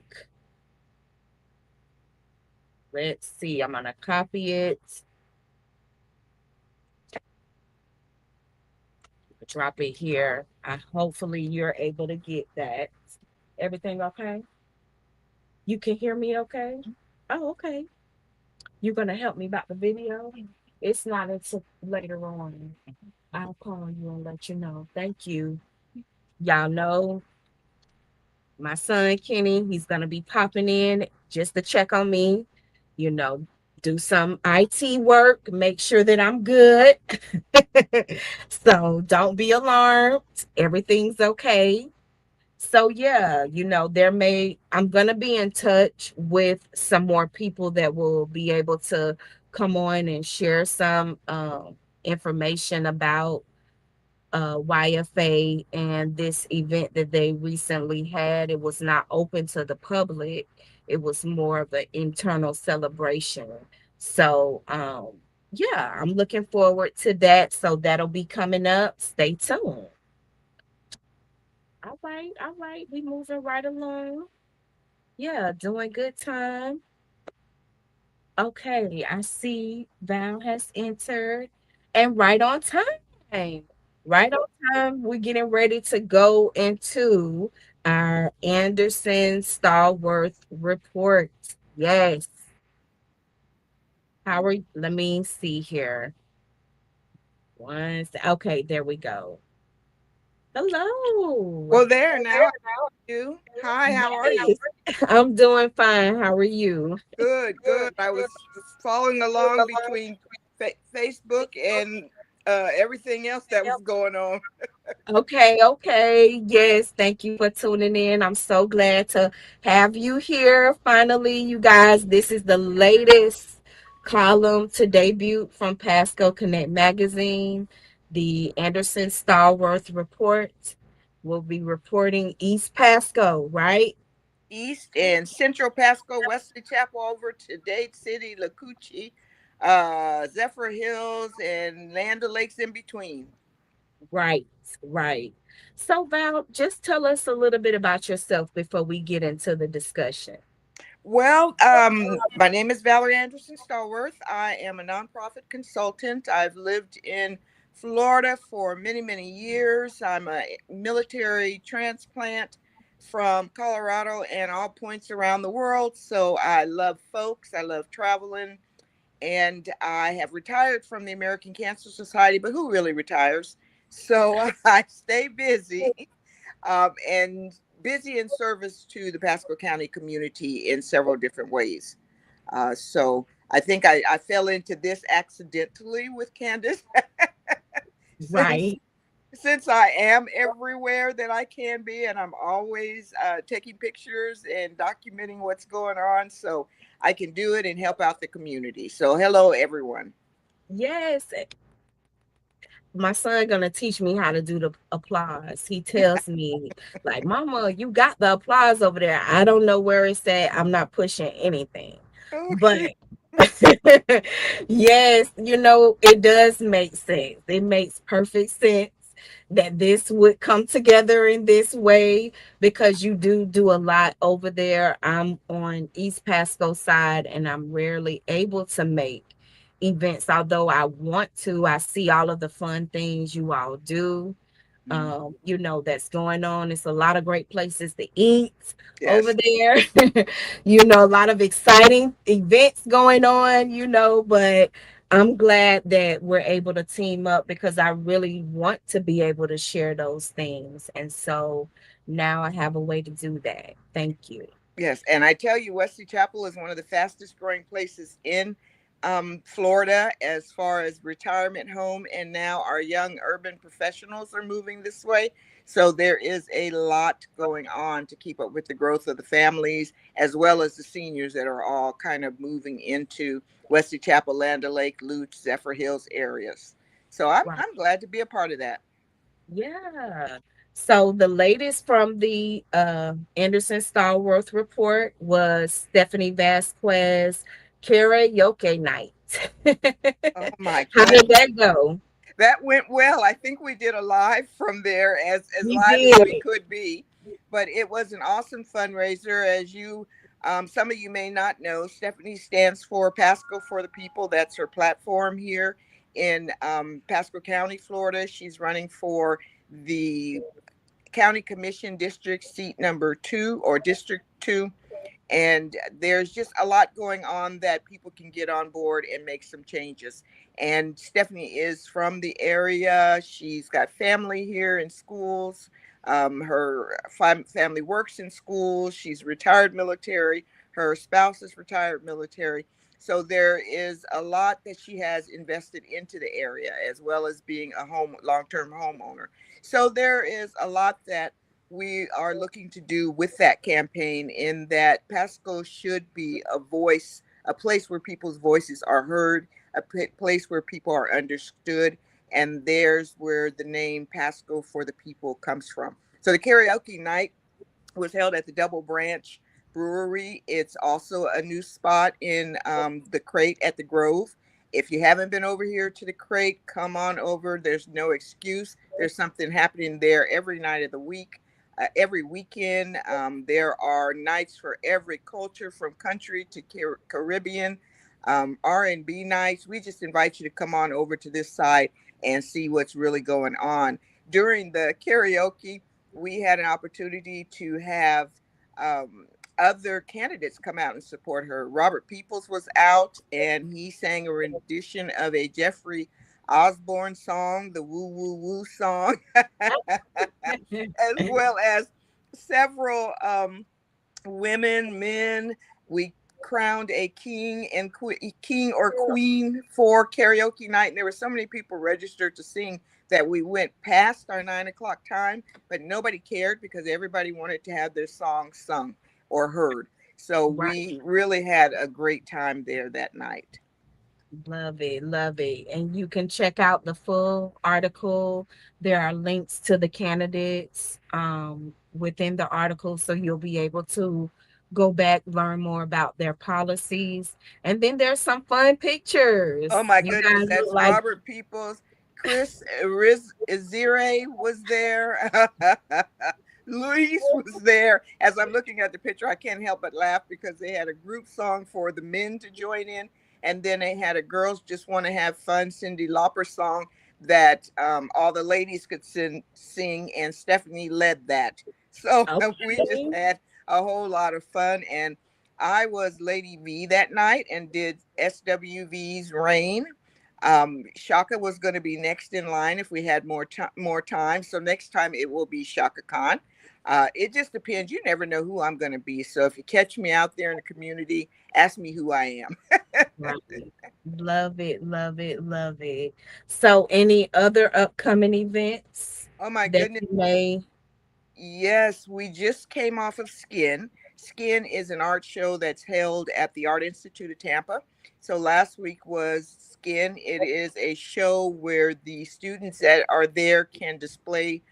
Let's see. I'm going to copy it, drop it here. Hopefully, you're able to get that. Everything okay? You can hear me okay? Oh, okay. You're going to help me about the video? It's not until later on. I'll call you and let you know. Thank you. Y'all know my son Kenny, he's gonna be popping in just to check on me, you know, do some IT work, make sure that I'm good. So don't be alarmed. Everything's okay. So yeah, I'm gonna be in touch with some more people that will be able to come on and share some information about YFA and this event that they recently had. It was not open to the public. It was more of an internal celebration. So yeah, I'm looking forward to that. So that'll be coming up. Stay tuned. All right. We moving right along. Yeah, doing good time. Okay, I see Val has entered and right on time. Right on time. We're getting ready to go into our Anderson Stallworth report. Yes. How are you? Let me see here. Okay, there we go. Hello.
Well, there now. You. Hi, how are you?
Yes. I'm doing fine. How are you?
Good, good. I was following along between Facebook and everything else that was going on.
Okay, okay. Yes, thank you for tuning in. I'm so glad to have you here. Finally, you guys, this is the latest column to debut from PascoConnect magazine, the Anderson Stallworth report. We'll be reporting East Pasco, right?
East and Central Pasco, Wesley Chapel over to Dade City, Lacucci, Zephyr Hills, and Land Lakes in between.
Right, right. So, Val, just tell us a little bit about yourself before we get into the discussion.
Well, my name is Valerie Anderson Stallworth. I am a nonprofit consultant. I've lived in Florida for many, many years. I'm a military transplant from Colorado and all points around the world. So I love folks. I love traveling. And I have retired from the American Cancer Society, but who really retires? So I stay busy and busy in service to the Pasco County community in several different ways. So I think I fell into this accidentally with Candace since
Right.
since I am everywhere that I can be, and I'm always taking pictures and documenting what's going on, so I can do it and help out the community. So hello, everyone.
Yes, my son gonna teach me how to do the applause. He tells me, like, Mama, you got the applause over there. I don't know where it's at. I'm not pushing anything. But
Okay.
yes, it does make sense. It makes perfect sense that this would come together in this way because you do a lot over there. I'm on East Pasco side and I'm rarely able to make events, although I want to. I see all of the fun things you all do. That's going on. It's a lot of great places to eat over
Yes.
there. A lot of exciting events going on, but I'm glad that we're able to team up because I really want to be able to share those things. And so now I have a way to do that. Thank you.
Yes, and I tell you, Wesley Chapel is one of the fastest growing places in Florida as far as retirement home, and now our young urban professionals are moving this way. So there is a lot going on to keep up with the growth of the families as well as the seniors that are all kind of moving into Wesley Chapel, Land O'Lake, Lutz, Zephyr Hills areas. So
Right.
I'm glad to be a part of that.
Yeah. So the latest from the Anderson Stallworth report was Stephanie Vasquez karaoke night.
Oh my
How did
goodness.
that go?
That went well. I think we did a live from there, as
We
live as we
did.
could be, but it was an awesome fundraiser. As you, some of you may not know, Stephanie stands for Pasco for the People. That's her platform here in Pasco County, Florida. She's running for the County Commission District seat number 2 or District 2. And there's just a lot going on that people can get on board and make some changes. And Stephanie is from the area. She's got family here in schools. Her family works in schools. She's retired military. Her spouse is retired military. So there is a lot that she has invested into the area, as well as being a long-term homeowner. So there is a lot that we are looking to do with that campaign, in that Pasco should be a voice, a place where people's voices are heard, a place where people are understood. And there's where the name Pasco for the People comes from. So the karaoke night was held at the Double Branch Brewery. It's also a new spot in the Crate at the Grove. If you haven't been over here to the Crate, come on over. There's no excuse. There's something happening there every night of the week. Every weekend, there are nights for every culture, from country to Caribbean, R&B nights. We just invite you to come on over to this side and see what's really going on. During the karaoke, we had an opportunity to have um, other candidates come out and support her. Robert Peoples was out, and he sang a rendition of a Jeffrey Osborne song, the Woo Woo Woo song, as well as several women, men. We crowned a king or queen for karaoke night, and there were so many people registered to sing that we went past our 9 o'clock time, but nobody cared because everybody wanted to have their song sung or heard. So
Right.
we really had a great time there that night.
Love it, love it. And you can check out the full article. There are links to the candidates within the article, so you'll be able to go back, learn more about their policies. And then there's some fun pictures.
Oh my
You
goodness,
guys look
that's
like
Robert Peoples. Chris Izire was there. Luis was there. As I'm looking at the picture, I can't help but laugh because they had a group song for the men to join in. And then they had a Girls Just Want to Have Fun Cyndi Lauper song that all the ladies could sing, and Stephanie led that. So we just
okay.
had a whole lot of fun. And I was Lady V that night and did SWV's Rain. Shaka was going to be next in line if we had more time. So next time it will be Shaka Khan. It just depends. You never know who I'm going to be. So if you catch me out there in the community, ask me who I am.
Right. Love it, love it, love it. So any other upcoming events
Oh my
that
goodness.
you may
Yes, we just came off of Skin. Skin is an art show that's held at the Art Institute of Tampa. So last week was Skin. It is a show where the students that are there can display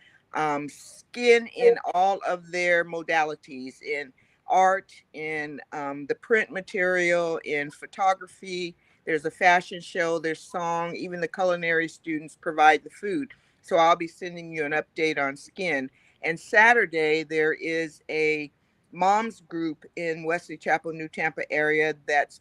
skin in all of their modalities, in art, in the print material, in photography. There's a fashion show, there's song, even the culinary students provide the food. So I'll be sending you an update on Skin. And Saturday, there is a moms group in Wesley Chapel, New Tampa area that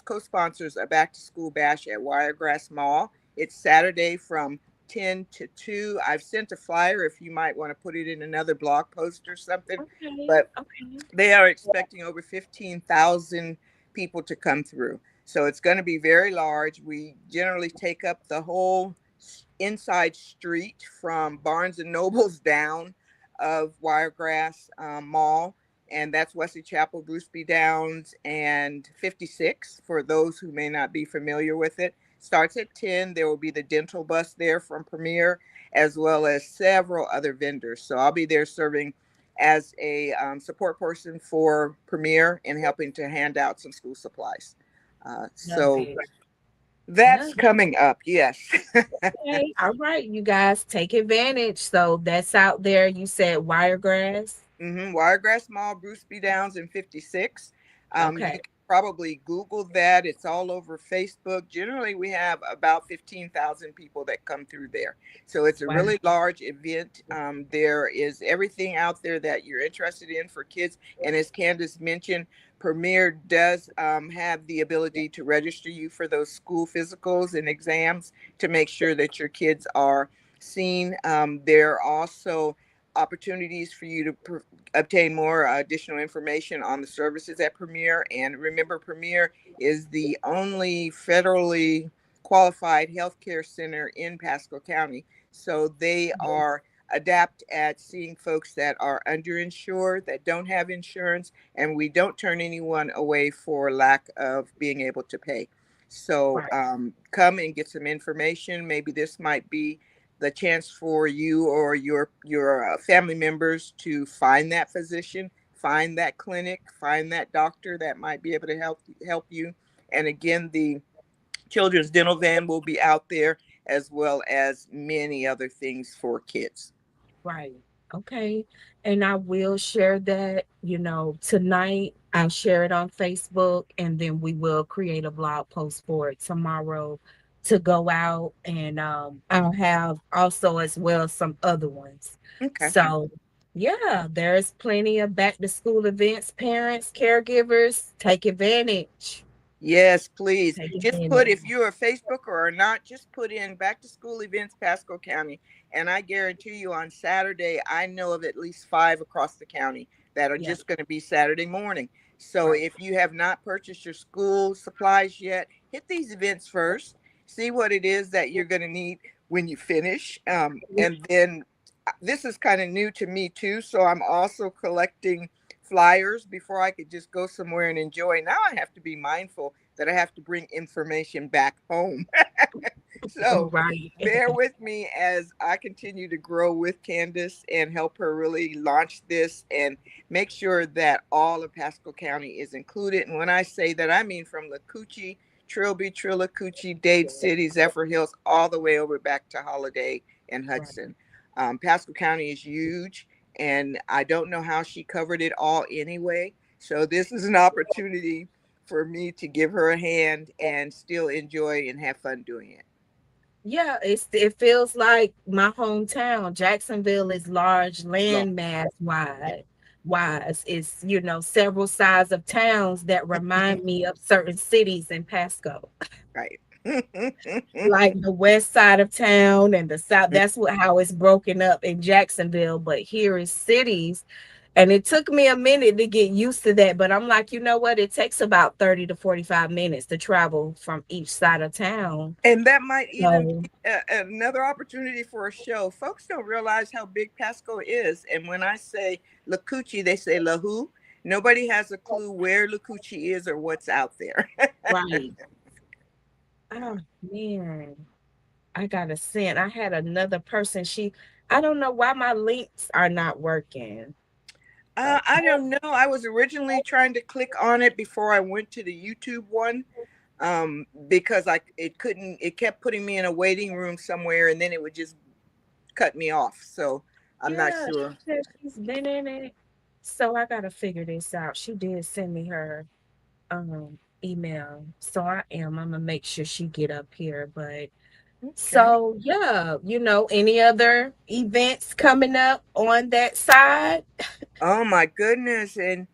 co-sponsors a back to school bash at Wiregrass Mall. It's Saturday from 10 to 2. I've sent a flyer if you might want to put it in another blog post or something.
Okay.
But
Okay.
they are expecting over 15,000 people to come through. So it's going to be very large. We generally take up the whole inside street from Barnes and Nobles down of Wiregrass Mall. And that's Wesley Chapel, Bruce B. Downs, and 56 for those who may not be familiar with it. Starts at 10. There will be the dental bus there from Premier, as well as several other vendors. So I'll be there serving as a support person for Premier and helping to hand out some school supplies. So that's coming up. Yes.
Okay. All right, you guys take advantage. So that's out there. You said Wiregrass.
Wiregrass Mall, Bruce B. Downs, and 56. You
Okay.
can probably Google that. It's all over Facebook. Generally, we have about 15,000 people that come through there. So it's a
Wow.
really large event. There is everything out there that you're interested in for kids. And as Candace mentioned, Premier does have the ability to register you for those school physicals and exams to make sure that your kids are seen. There are also opportunities for you to obtain more additional information on the services at Premier. And remember, Premier is the only federally qualified healthcare center in Pasco County. So they are adept at seeing folks that are underinsured, that don't have insurance, and we don't turn anyone away for lack of being able to pay. So come and get some information. Maybe this might be the chance for you or your family members to find that physician, find that clinic, find that doctor that might be able to help you. And again, the children's dental van will be out there, as well as many other things for kids.
Right. Okay. And I will share that, tonight. I'll share it on Facebook, and then we will create a blog post for it tomorrow to go out. And I'll have also as well some other ones.
Okay.
So yeah, there's plenty of back to school events. Parents, caregivers, take advantage.
Yes, please.
Take
Just
advantage.
put, if you're a Facebooker or not, just put in back to school events, Pasco County. And I guarantee you on Saturday, I know of at least 5 across the county that are just going to be Saturday morning. So if you have not purchased your school supplies yet, hit these events first, see what it is that you're going to need when you finish. And then this is kind of new to me too. So I'm also collecting flyers before I could just go somewhere and enjoy. Now I have to be mindful that I have to bring information back home. So bear with me as I continue to grow with Candace and help her really launch this and make sure that all of Pasco County is included. And when I say that, I mean from Lacucci, Trilby, Trillacucci, Dade City, Zephyr Hills, all the way over back to Holiday and Hudson. Pasco County is huge, and I don't know how she covered it all anyway. So this is an opportunity for me to give her a hand and still enjoy and have fun doing it.
Yeah, it feels like my hometown. Jacksonville is large landmass wise. It's, several sides of towns that remind me of certain cities in Pasco.
Right.
Like the west side of town and the south. That's how it's broken up in Jacksonville. But here is cities. And it took me a minute to get used to that. But I'm like, you know what? It takes about 30 to 45 minutes to travel from each side of town.
And that might even be another opportunity for a show. Folks don't realize how big Pasco is. And when I say Lacucci, they say La Who. Nobody has a clue where Lacucci is or what's out there.
Right. Oh, man. I got a send. I had another person. I don't know why my links are not working.
I don't know. I was originally trying to click on it before I went to the YouTube one, because it kept putting me in a waiting room somewhere, and then it would just cut me off. So I'm not sure.
She's been in it. So I gotta figure this out. She did send me her email. So I'm gonna make sure she get up here. But so yeah, any other events coming up on that side?
Oh my goodness. And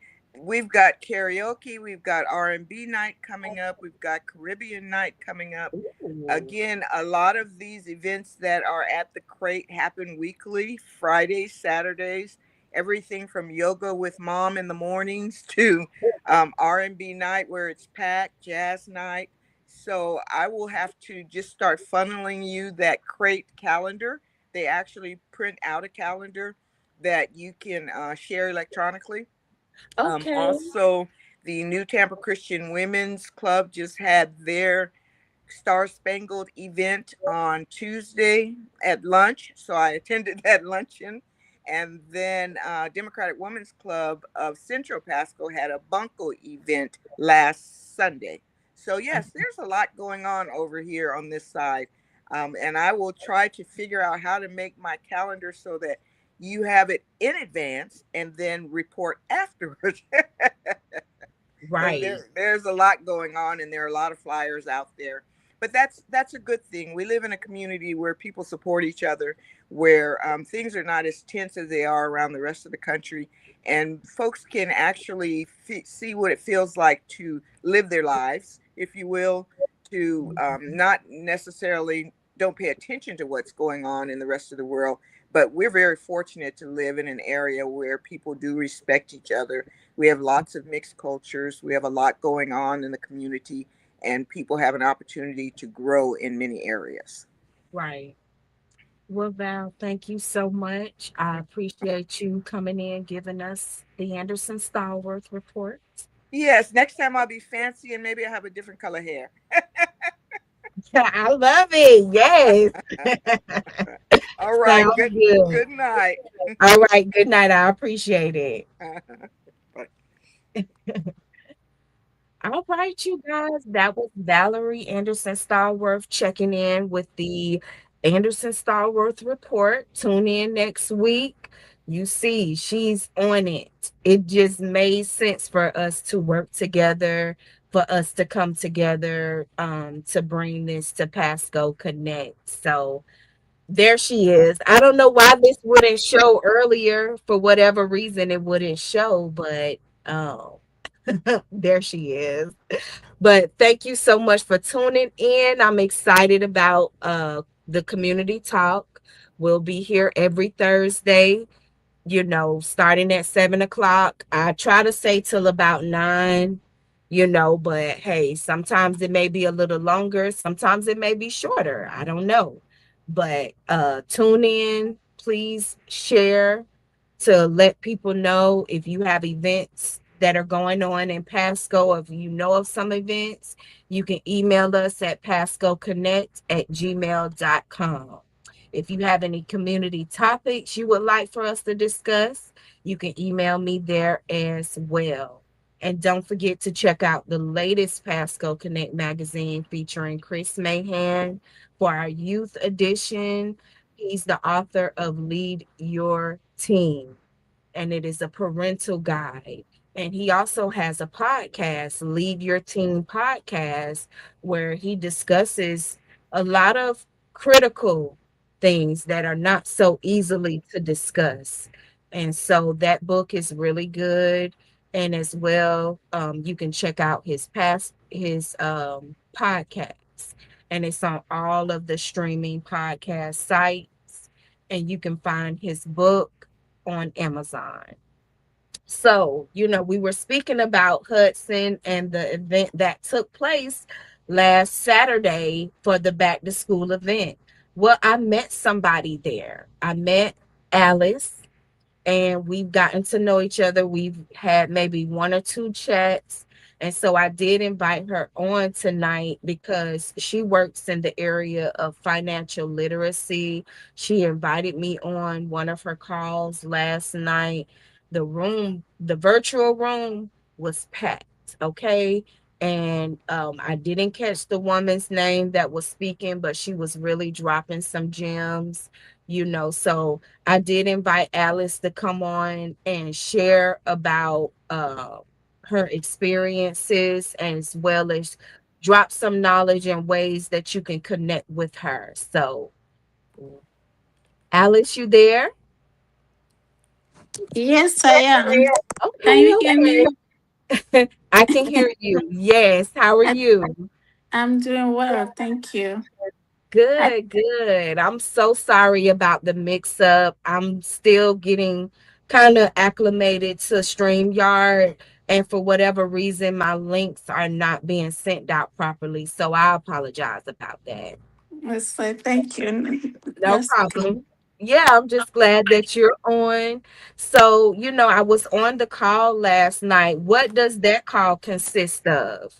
we've got karaoke, we've got R&B night coming up, we've got Caribbean night coming up.
Ooh.
Again, a lot of these events that are at the crate happen weekly, Fridays, Saturdays, everything from yoga with mom in the mornings to R&B night where it's packed, jazz night. So I will have to just start funneling you that crate calendar. They actually print out a calendar that you can share electronically.
Okay.
Also, the New Tampa Christian Women's Club just had their Star Spangled event on Tuesday at lunch. So I attended that luncheon. And then Democratic Women's Club of Central Pasco had a Bunko event last Sunday. So, yes, there's a lot going on over here on this side. And I will try to figure out how to make my calendar so that you have it in advance and then report afterwards. Because
Right.
there's a lot going on and there are a lot of flyers out there, but that's a good thing. We live in a community where people support each other, where things are not as tense as they are around the rest of the country, and folks can actually see what it feels like to live their lives, if you will, to not necessarily don't pay attention to what's going on in the rest of the world. But we're very fortunate to live in an area where people do respect each other. We have lots of mixed cultures. We have a lot going on in the community, and people have an opportunity to grow in many areas.
Right. Well, Val, thank you so much. I appreciate you coming in, giving us the Anderson Stallworth report.
Yes, next time I'll be fancy and maybe I have a different color hair.
I love it. Yes.
All right,
Sounds good.
good night.
All right. Good night. I appreciate it. All right, you guys. That was Valerie Anderson Stallworth checking in with the Anderson Stallworth report. Tune in next week. You see, she's on it. It just made sense for us to work together, for us to come together to bring this to Pasco Connect. So there she is. I don't know why this wouldn't show earlier. For whatever reason, it wouldn't show, but um, there she is. But thank you so much for tuning in. I'm excited about the community talk. We'll be here every Thursday, starting at 7 o'clock. I try to say till about 9, but hey, sometimes it may be a little longer, sometimes it may be shorter. I don't know. But tune in, please share to let people know if you have events that are going on in Pasco. If you know of some events, you can email us at pascoconnect@gmail.com. If you have any community topics you would like for us to discuss, you can email me there as well. And don't forget to check out the latest Pasco Connect magazine featuring Chris Mahan for our youth edition. He's the author of Lead Your Team, and it is a parental guide. And he also has a podcast, Lead Your Team Podcast, where he discusses a lot of critical things that are not so easily to discuss. And so that book is really good. And as well, you can check out his podcast, and it's on all of the streaming podcast sites. And you can find his book on Amazon. So, we were speaking about Hudson and the event that took place last Saturday for the back to school event. Well, I met somebody there. I met Alice, and we've gotten to know each other. We've had maybe one or two chats. And so I did invite her on tonight because she works in the area of financial literacy. She invited me on one of her calls last night. The virtual room was packed. Okay. And I didn't catch the woman's name that was speaking, but she was really dropping some gems, so I did invite Alice to come on and share about her experiences, as well as drop some knowledge and ways that you can connect with her. So, Alice, you there?
Yes, I am. Can
Okay,
you hear
okay.
me?
I can hear you. Yes. How are
I-
you?
I'm doing well, thank you. I,
Good, good. I'm so sorry about the mix up. I'm still getting kind of acclimated to StreamYard, and for whatever reason, my links are not being sent out properly. So I apologize about that.
Wesley, thank you.
No
That's okay.
problem. Yeah, I'm just glad that you're on. So, I was on the call last night. What does that call consist of?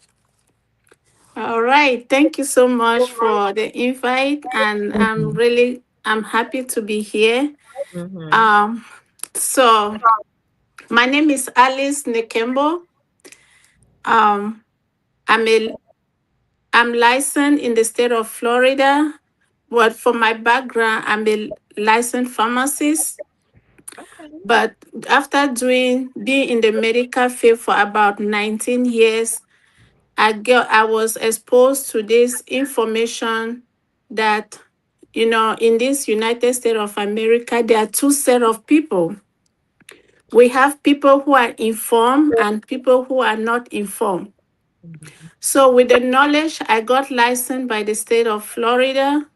All right. Thank you so much for the invite, and I'm happy to be here.
Mm-hmm.
Um, so my name is Alice Nekembo. Um, I'm a I'm licensed in the state of Florida, but for my background, I'm a licensed pharmacist.
Okay.
But after being in the medical field for about 19 years, I was exposed to this information that in this United States of America, there are two set of people. We have people who are informed and people who are not informed.
Mhm.
So with the knowledge, I got licensed by the state of Florida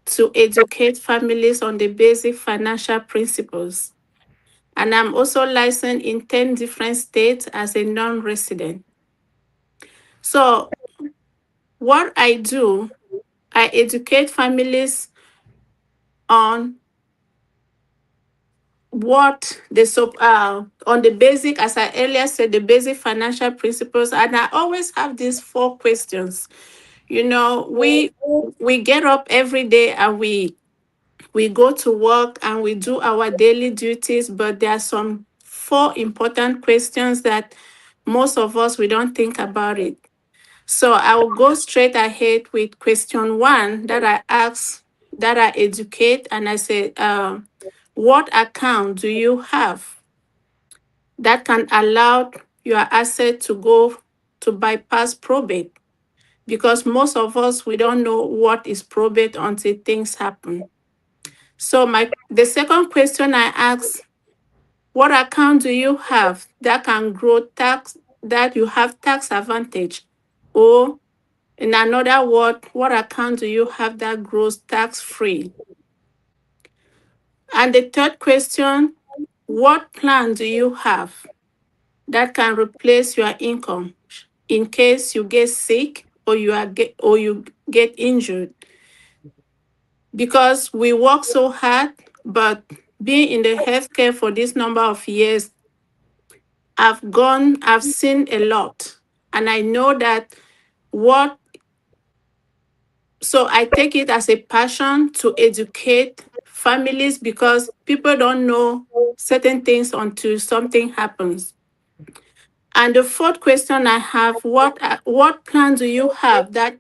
to educate families on the basic financial principles. And I'm also licensed in 10 different states as a non-resident. So what I do, I educate families on on the basic, as I earlier said, the basic financial principles. And I always have these four questions. We get up every day and we go to work and we do our daily duties, but there are some four important questions that most of us we don't think about it. So I will go straight ahead with question one that I ask, that I educate, and I say, what account do you have that can allow your asset to go to bypass probate? Because most of us we don't know what is probate until things happen. So the second question I ask, what account do you have that can grow tax, that you have tax advantage? Or in another word, what account do you have that grows tax free? And the third question, what plan do you have that can replace your income in case you get sick or you get injured? Because we work so hard, but being in the healthcare for this number of years, I've seen a lot. And I know that what so I take it as a passion to educate families because people don't know certain things until something happens. And the fourth question I have, what plan do you have that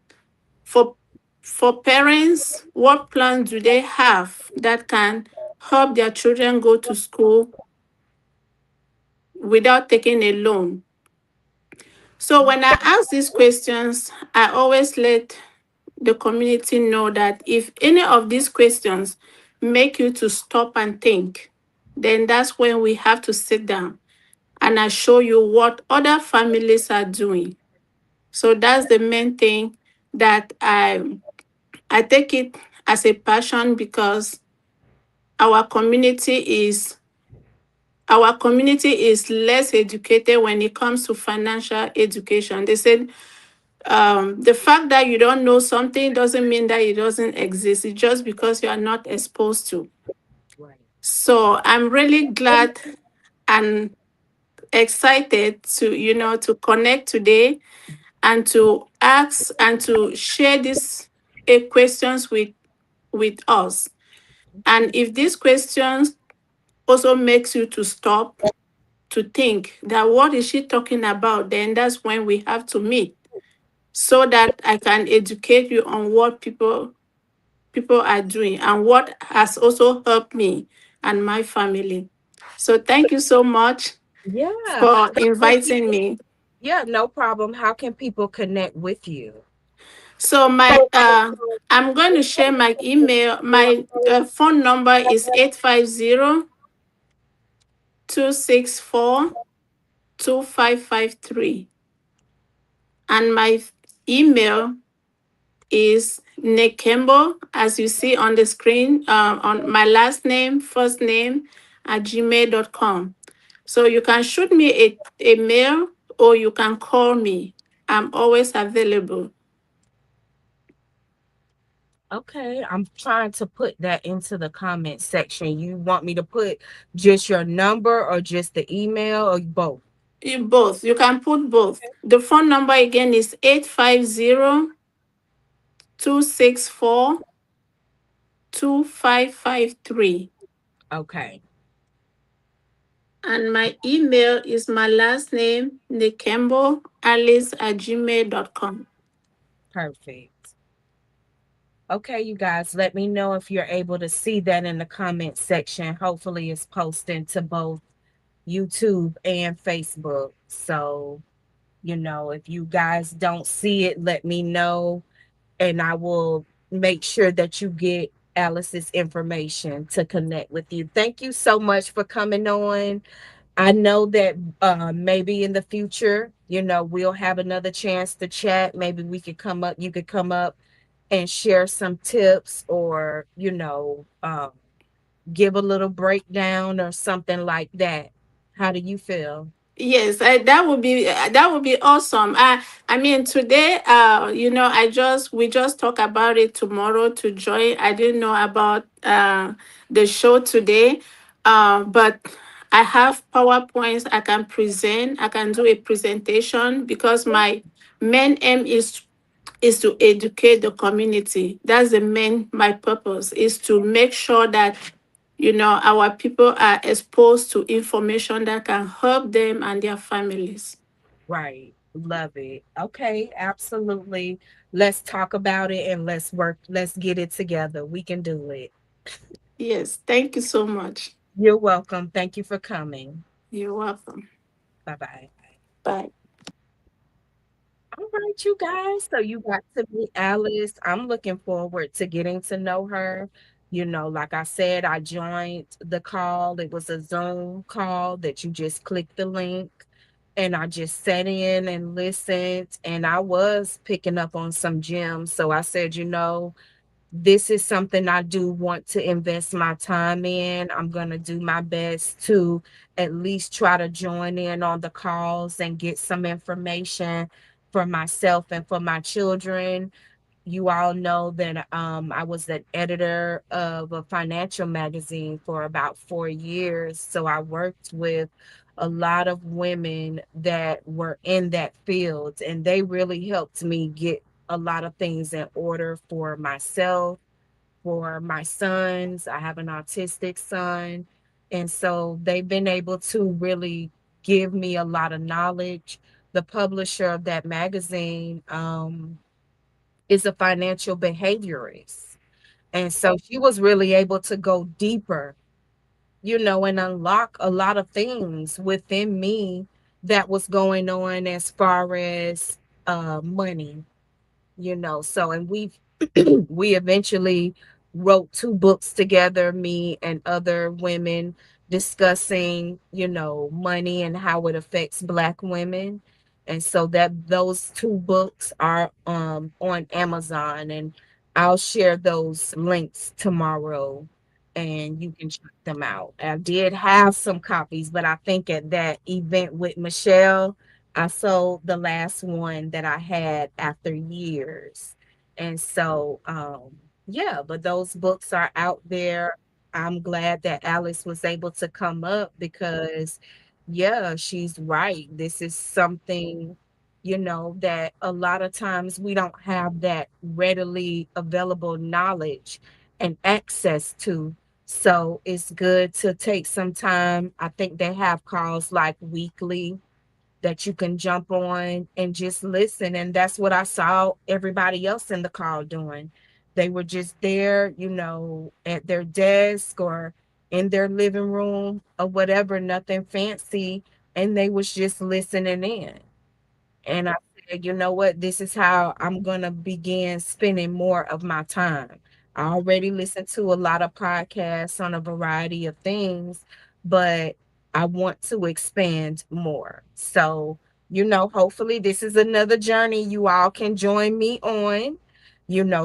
for for parents, what plans do they have that can help their children go to school without taking a loan? So when I ask these questions, I always let the community know that if any of these questions make you to stop and think, then that's when we have to sit down and I show you what other families are doing. So that's the main thing that I take it as a passion because our community is our community is less educated when it comes to financial education. They said the fact that you don't know something doesn't mean that it doesn't exist. It's just because you are not exposed to.
Right.
So I'm really glad and excited to to connect today and to ask and to share these questions with us. And if these questions also makes you to stop to think that what is she talking about, then that's when we have to meet so that I can educate you on what people are doing and what has also helped me and my family. So thank you so much
Yeah.
for
How can
inviting
people,
me.
yeah, no problem. How can people connect with you?
So my I'm going to share my email. My phone number is 850-264-2785. 2553. And my email is Nekembo, as you see on the screen, on my last name, first name, at gmail.com. So you can shoot me a mail or you can call me. I'm always available.
Okay, I'm trying to put that into the comment section. You want me to put just your number or just the email or both?
Both. You can put both. The phone number again is 850-264-2553.
Okay,
And my email is my last name, nekemboalice@gmail.com.
perfect. Okay, you guys, let me know if you're able to see that in the comment section. Hopefully, it's posting to both YouTube and Facebook. So, if you guys don't see it, let me know and I will make sure that you get Alice's information to connect with you. Thank you so much for coming on. I know that maybe in the future, we'll have another chance to chat. Maybe we could come up, you could come up and share some tips or, give a little breakdown or something like that. How do you feel?
Yes, that would be awesome. I mean today, we just talk about it tomorrow to join. I didn't know about the show today, but I have PowerPoints I can present. I can do a presentation because my main aim is to educate the community. That's the main my purpose is to make sure that our people are exposed to information that can help them and their families.
Right. Love it. Okay, absolutely. Let's talk about it and let's work. Let's get it together. We can do it.
Yes, thank you so much.
You're welcome. Thank you for coming.
You're welcome.
Bye bye.
Bye.
All right, you guys. So you got to meet Alice. I'm looking forward to getting to know her. Like I said, I joined the call. It was a Zoom call that you just click the link and I just sat in and listened and I was picking up on some gems. So I said, this is something I do want to invest my time in. I'm going to do my best to at least try to join in on the calls and get some information for myself and for my children. You all know that I was an editor of a financial magazine for about 4 years. So I worked with a lot of women that were in that field, and they really helped me get a lot of things in order for myself, for my sons. I have an autistic son. And so they've been able to really give me a lot of knowledge. The publisher of that magazine is a financial behaviorist. And so she was really able to go deeper, and unlock a lot of things within me that was going on as far as money, so and we eventually wrote two books together, me and other women discussing money and how it affects Black women. And so that those two books are on Amazon, and I'll share those links tomorrow and you can check them out. I did have some copies, but I think at that event with Machelle, I sold the last one that I had after years. And so, yeah, but those books are out there. I'm glad that Alice was able to come up because, yeah, she's right. This is something, that a lot of times we don't have that readily available knowledge and access to. So it's good to take some time. I think they have calls like weekly that you can jump on and just listen. And that's what I saw everybody else in the call doing. They were just there, at their desk or in their living room or whatever, nothing fancy. And they was just listening in. And I said, you know what? This is how I'm going to begin spending more of my time. I already listen to a lot of podcasts on a variety of things, but I want to expand more. So, hopefully this is another journey you all can join me on.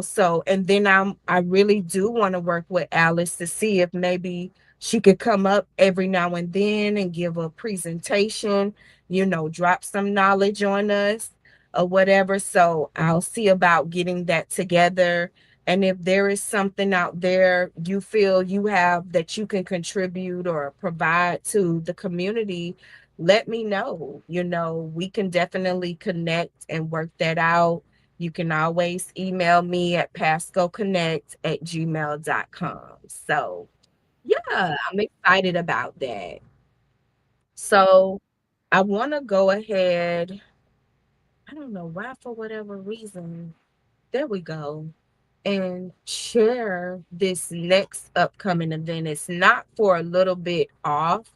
So and then I really do want to work with Alice to see if maybe she could come up every now and then and give a presentation, drop some knowledge on us or whatever. So I'll see about getting that together. And if there is something out there you feel you have that you can contribute or provide to the community, let me know. We can definitely connect and work that out. You can always email me at PascoConnect@gmail.com. So, yeah, I'm excited about that. So, I want to go ahead. I don't know why, for whatever reason. There we go. And share this next upcoming event. It's not for a little bit off,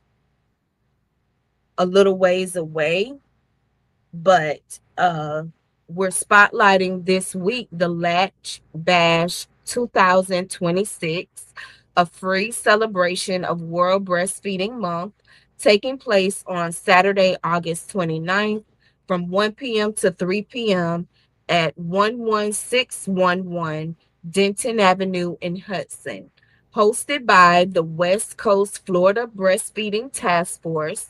a little ways away, but we're spotlighting this week the Latch Bash 2026, a free celebration of World Breastfeeding Month, taking place on Saturday, August 29th from 1 p.m. to 3 p.m. at 11611 Denton Avenue in Hudson. Hosted by the West Coast Florida Breastfeeding Task Force,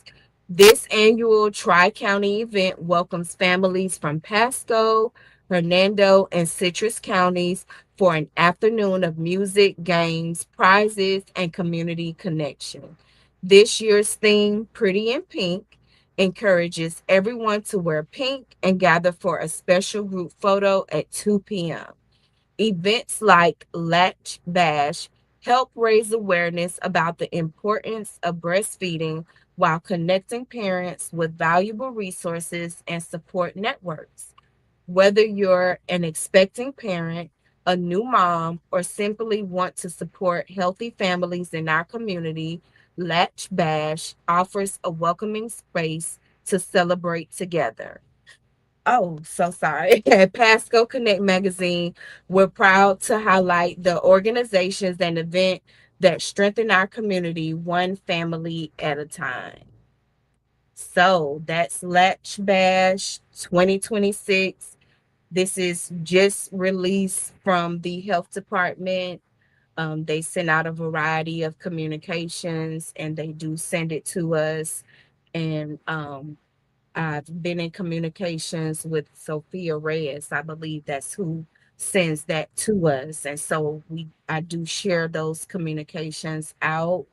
this annual Tri-County event welcomes families from Pasco, Hernando, and Citrus counties for an afternoon of music, games, prizes, and community connection. This year's theme, Pretty in Pink, encourages everyone to wear pink and gather for a special group photo at 2 p.m. Events like Latch Bash help raise awareness about the importance of breastfeeding while connecting parents with valuable resources and support networks. Whether you're an expecting parent, a new mom, or simply want to support healthy families in our community, Latch Bash offers a welcoming space to celebrate together. Oh, so sorry. At Pasco Connect magazine, we're proud to highlight the organizations and events that strengthen our community one family at a time. So that's Latch Bash 2026. This is just released from the health department. They send out a variety of communications and they do send it to us. And I've been in communications with Sophia Reyes. I believe that's who sends that to us. And so I do share those communications out.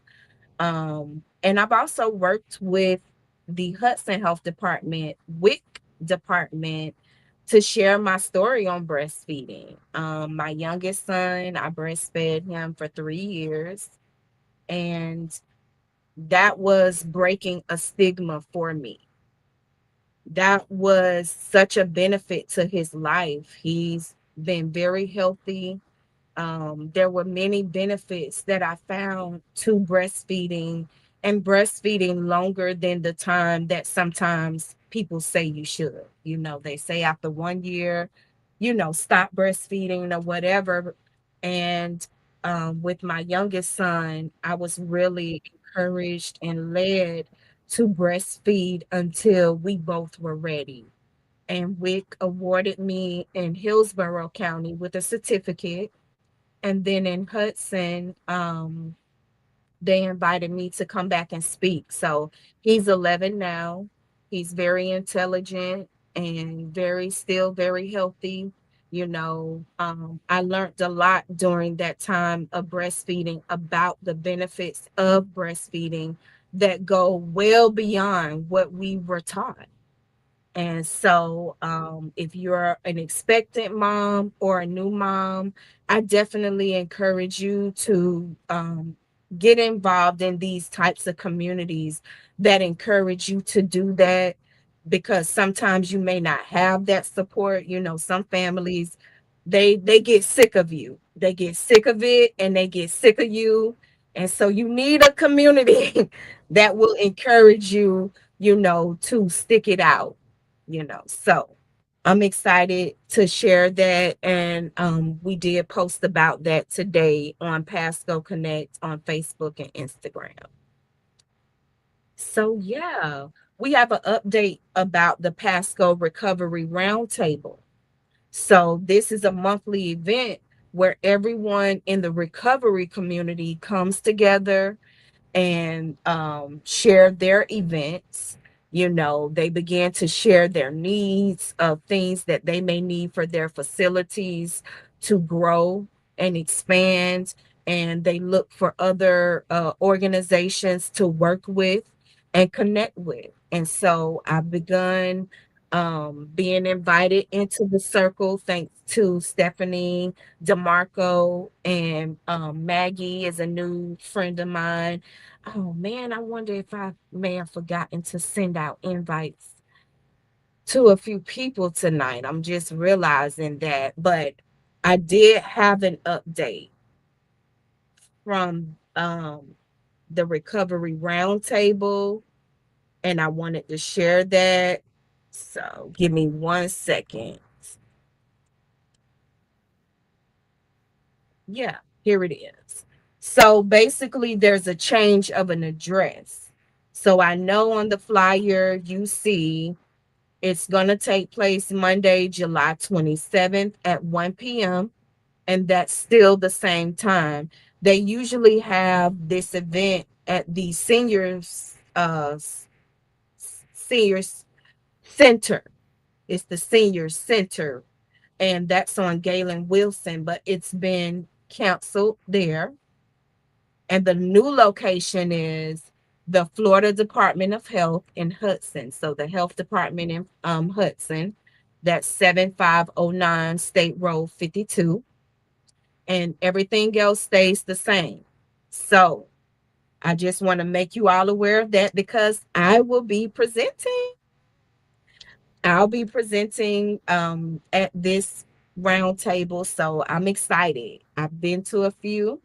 And I've also worked with the Hudson Health Department, WIC department, to share my story on breastfeeding. My youngest son, I breastfed him for 3 years, and that was breaking a stigma for me. That was such a benefit to his life. He's been very healthy. There were many benefits that I found to breastfeeding and breastfeeding longer than the time that sometimes people say you should. They say after 1 year, stop breastfeeding or whatever. And with my youngest son, I was really encouraged and led to breastfeed until we both were ready. And WIC awarded me in Hillsborough County with a certificate, and then in Hudson, they invited me to come back and speak. So he's 11 now. He's very intelligent and still very healthy. I learned a lot during that time of breastfeeding about the benefits of breastfeeding that go well beyond what we were taught. And so, if you're an expectant mom or a new mom, I definitely encourage you to get involved in these types of communities that encourage you to do that, because sometimes you may not have that support. Some families, they get sick of you. They get sick of it and they get sick of you. And so you need a community that will encourage you, to stick it out. So I'm excited to share that. And we did post about that today on Pasco Connect on Facebook and Instagram. So yeah, we have an update about the Pasco Recovery Roundtable. So this is a monthly event where everyone in the recovery community comes together and share their events. They began to share their needs of things that they may need for their facilities to grow and expand. And they look for other organizations to work with and connect with. And so I've begun being invited into the circle thanks to Stephanie DeMarco, and Maggie is a new friend of mine. Oh man, I wonder if I may have forgotten to send out invites to a few people tonight. I'm just realizing that, but I did have an update from the recovery roundtable, and I wanted to share that. So give me 1 second. Yeah, here it is. So basically, there's a change of an address. So I know on the flyer you see it's going to take place Monday, July 27th at 1 p.m. And that's still the same time. They usually have this event at the seniors center. It's the seniors center, and that's on Galen Wilson, but it's been canceled there. And the new location is the Florida Department of Health in Hudson. So the health department in Hudson, that's 7509 State Road 52. And everything else stays the same. So I just want to make you all aware of that because I'll be presenting at this roundtable. So I'm excited. I've been to a few,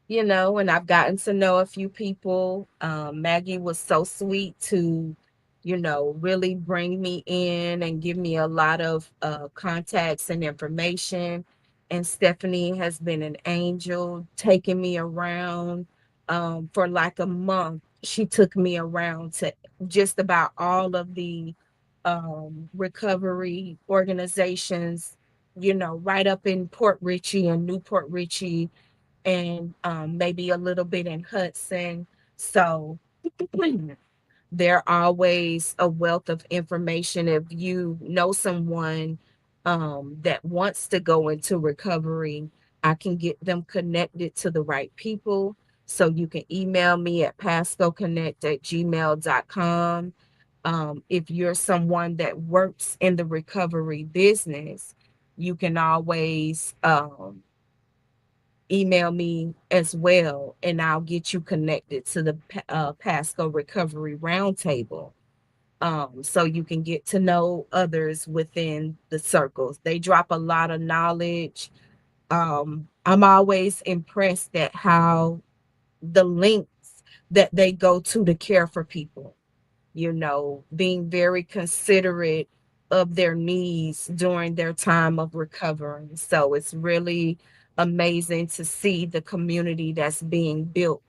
and I've gotten to know a few people. Maggie was so sweet to, really bring me in and give me a lot of contacts and information. And Stephanie has been an angel, taking me around for like a month. She took me around to just about all of the recovery organizations, right up in Port Richey and Newport Richey, and maybe a little bit in Hudson. So they're always a wealth of information. If you know someone that wants to go into recovery, I can get them connected to the right people. So you can email me at PascoConnect@gmail.com. If you're someone that works in the recovery business, you can always email me as well, and I'll get you connected to the Pasco Recovery Roundtable. So you can get to know others within the circles. They drop a lot of knowledge. I'm always impressed at how the links that they go to care for people, being very considerate of their needs during their time of recovering. So it's really amazing to see the community that's being built,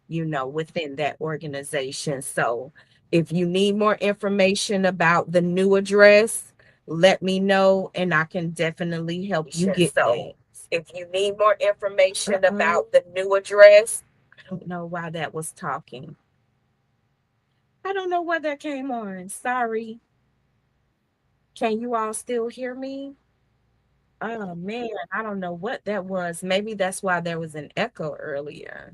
within that organization. So if you need more information about the new address, let me know and I can definitely help you get that. If you need more information about the new address, I don't know why that was talking. I don't know where that came on. Sorry. Can you all still hear me? Oh man, I don't know what that was. Maybe that's why there was an echo earlier.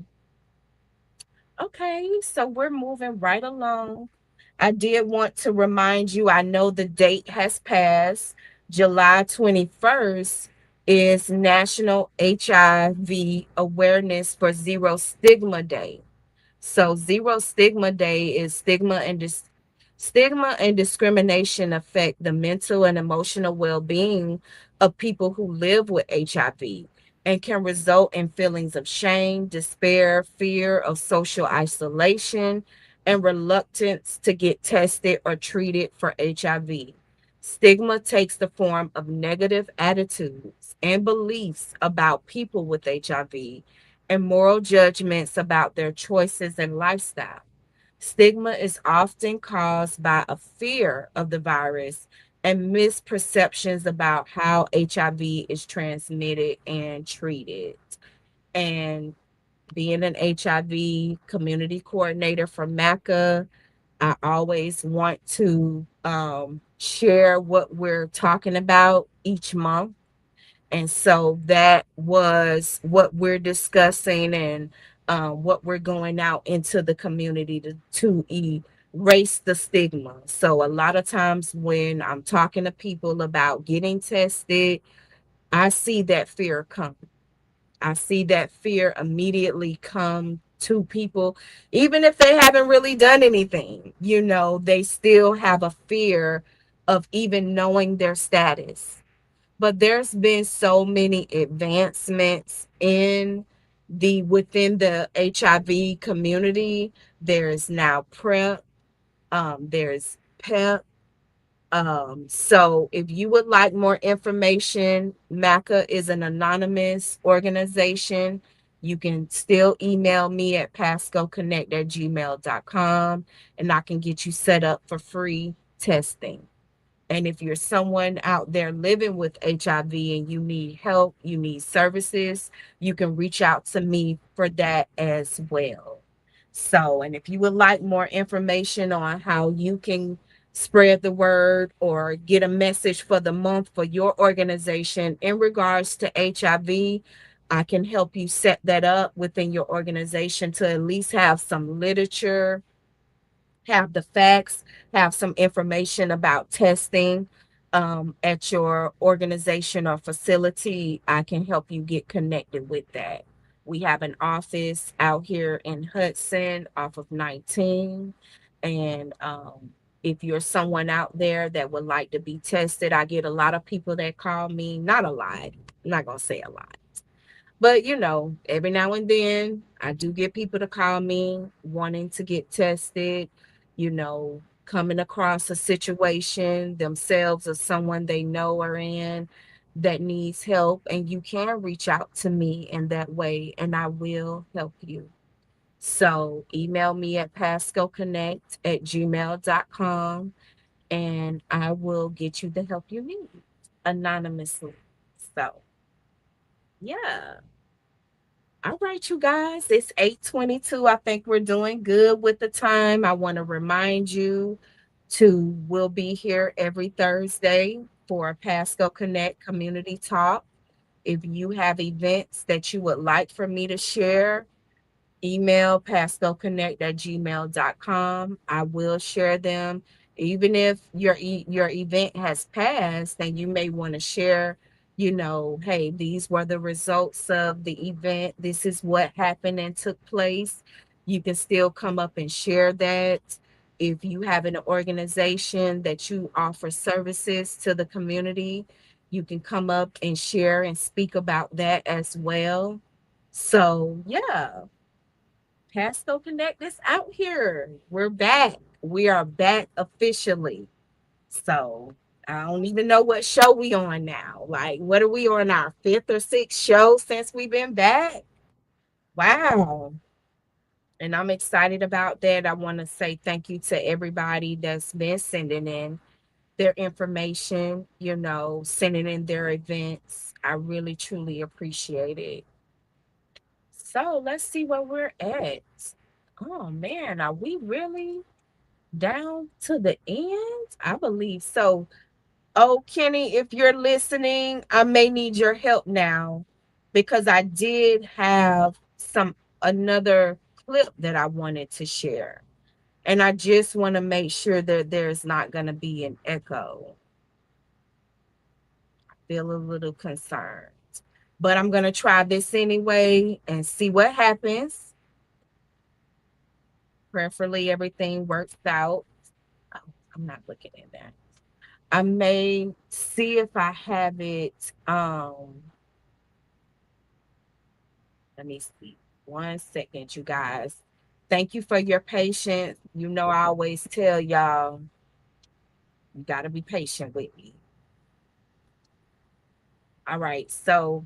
Okay, so we're moving right along. I did want to remind you, I know the date has passed. July 21st is National HIV Awareness for Zero Stigma Day. So Zero Stigma Day is stigma and discrimination affect the mental and emotional well-being of people who live with HIV and can result in feelings of shame, despair, fear of social isolation, and reluctance to get tested or treated for HIV. Stigma takes the form of negative attitudes and beliefs about people with HIV and moral judgments about their choices and lifestyle. Stigma is often caused by a fear of the virus and misperceptions about how HIV is transmitted and treated. And being an HIV community coordinator for MACA, I always want to share what we're talking about each month. And so that was what we're discussing, and what we're going out into the community to erase the stigma. So a lot of times when I'm talking to people about getting tested, I see that fear come. I see that fear immediately come to people, even if they haven't really done anything, they still have a fear of even knowing their status. But there's been so many advancements within the HIV community. There's now PrEP, there's PEP. So if you would like more information, MACA is an anonymous organization. You can still email me at PascoConnect@gmail.com, and I can get you set up for free testing. And if you're someone out there living with HIV and you need help, you need services, you can reach out to me for that as well. So, and if you would like more information on how you can spread the word or get a message for the month for your organization in regards to HIV, I can help you set that up within your organization to at least have some literature, have the facts, have some information about testing at your organization or facility. I can help you get connected with that. We have an office out here in Hudson off of 19. And if you're someone out there that would like to be tested, I get a lot of people that call me, not a lot, I'm not going to say a lot. But every now and then I do get people to call me wanting to get tested, coming across a situation themselves or someone they know are in that needs help. And you can reach out to me in that way and I will help you. So email me at PascoConnect@gmail.com and I will get you the help you need anonymously. So, yeah. All right, you guys, it's 8:22. I think we're doing good with the time. I want to remind you we'll be here every Thursday for Pasco Connect Community Talk. If you have events that you would like for me to share, email pascoconnect@gmail.com. I will share them. Even if your event has passed, then you may want to share, hey, these were the results of the event. This is what happened and took place. You can still come up and share that. If you have an organization that you offer services to the community, you can come up and share and speak about that as well. So, yeah. Pasco Connect is out here. We're back. We are back officially. So I don't even know what show we on now. Like, what are we on, our fifth or sixth show since we've been back? Wow. And I'm excited about that. I want to say thank you to everybody that's been sending in their information, sending in their events. I really, truly appreciate it. So let's see where we're at. Oh man, are we really down to the end? I believe so. Oh, Kenny, if you're listening, I may need your help now because I did have another clip that I wanted to share. And I just want to make sure that there's not going to be an echo. I feel a little concerned. But I'm going to try this anyway and see what happens. Preferably everything works out. Oh, I'm not looking at that. I may see if I have it. Let me see. 1 second, you guys. Thank you for your patience. I always tell y'all, you got to be patient with me. All right. So,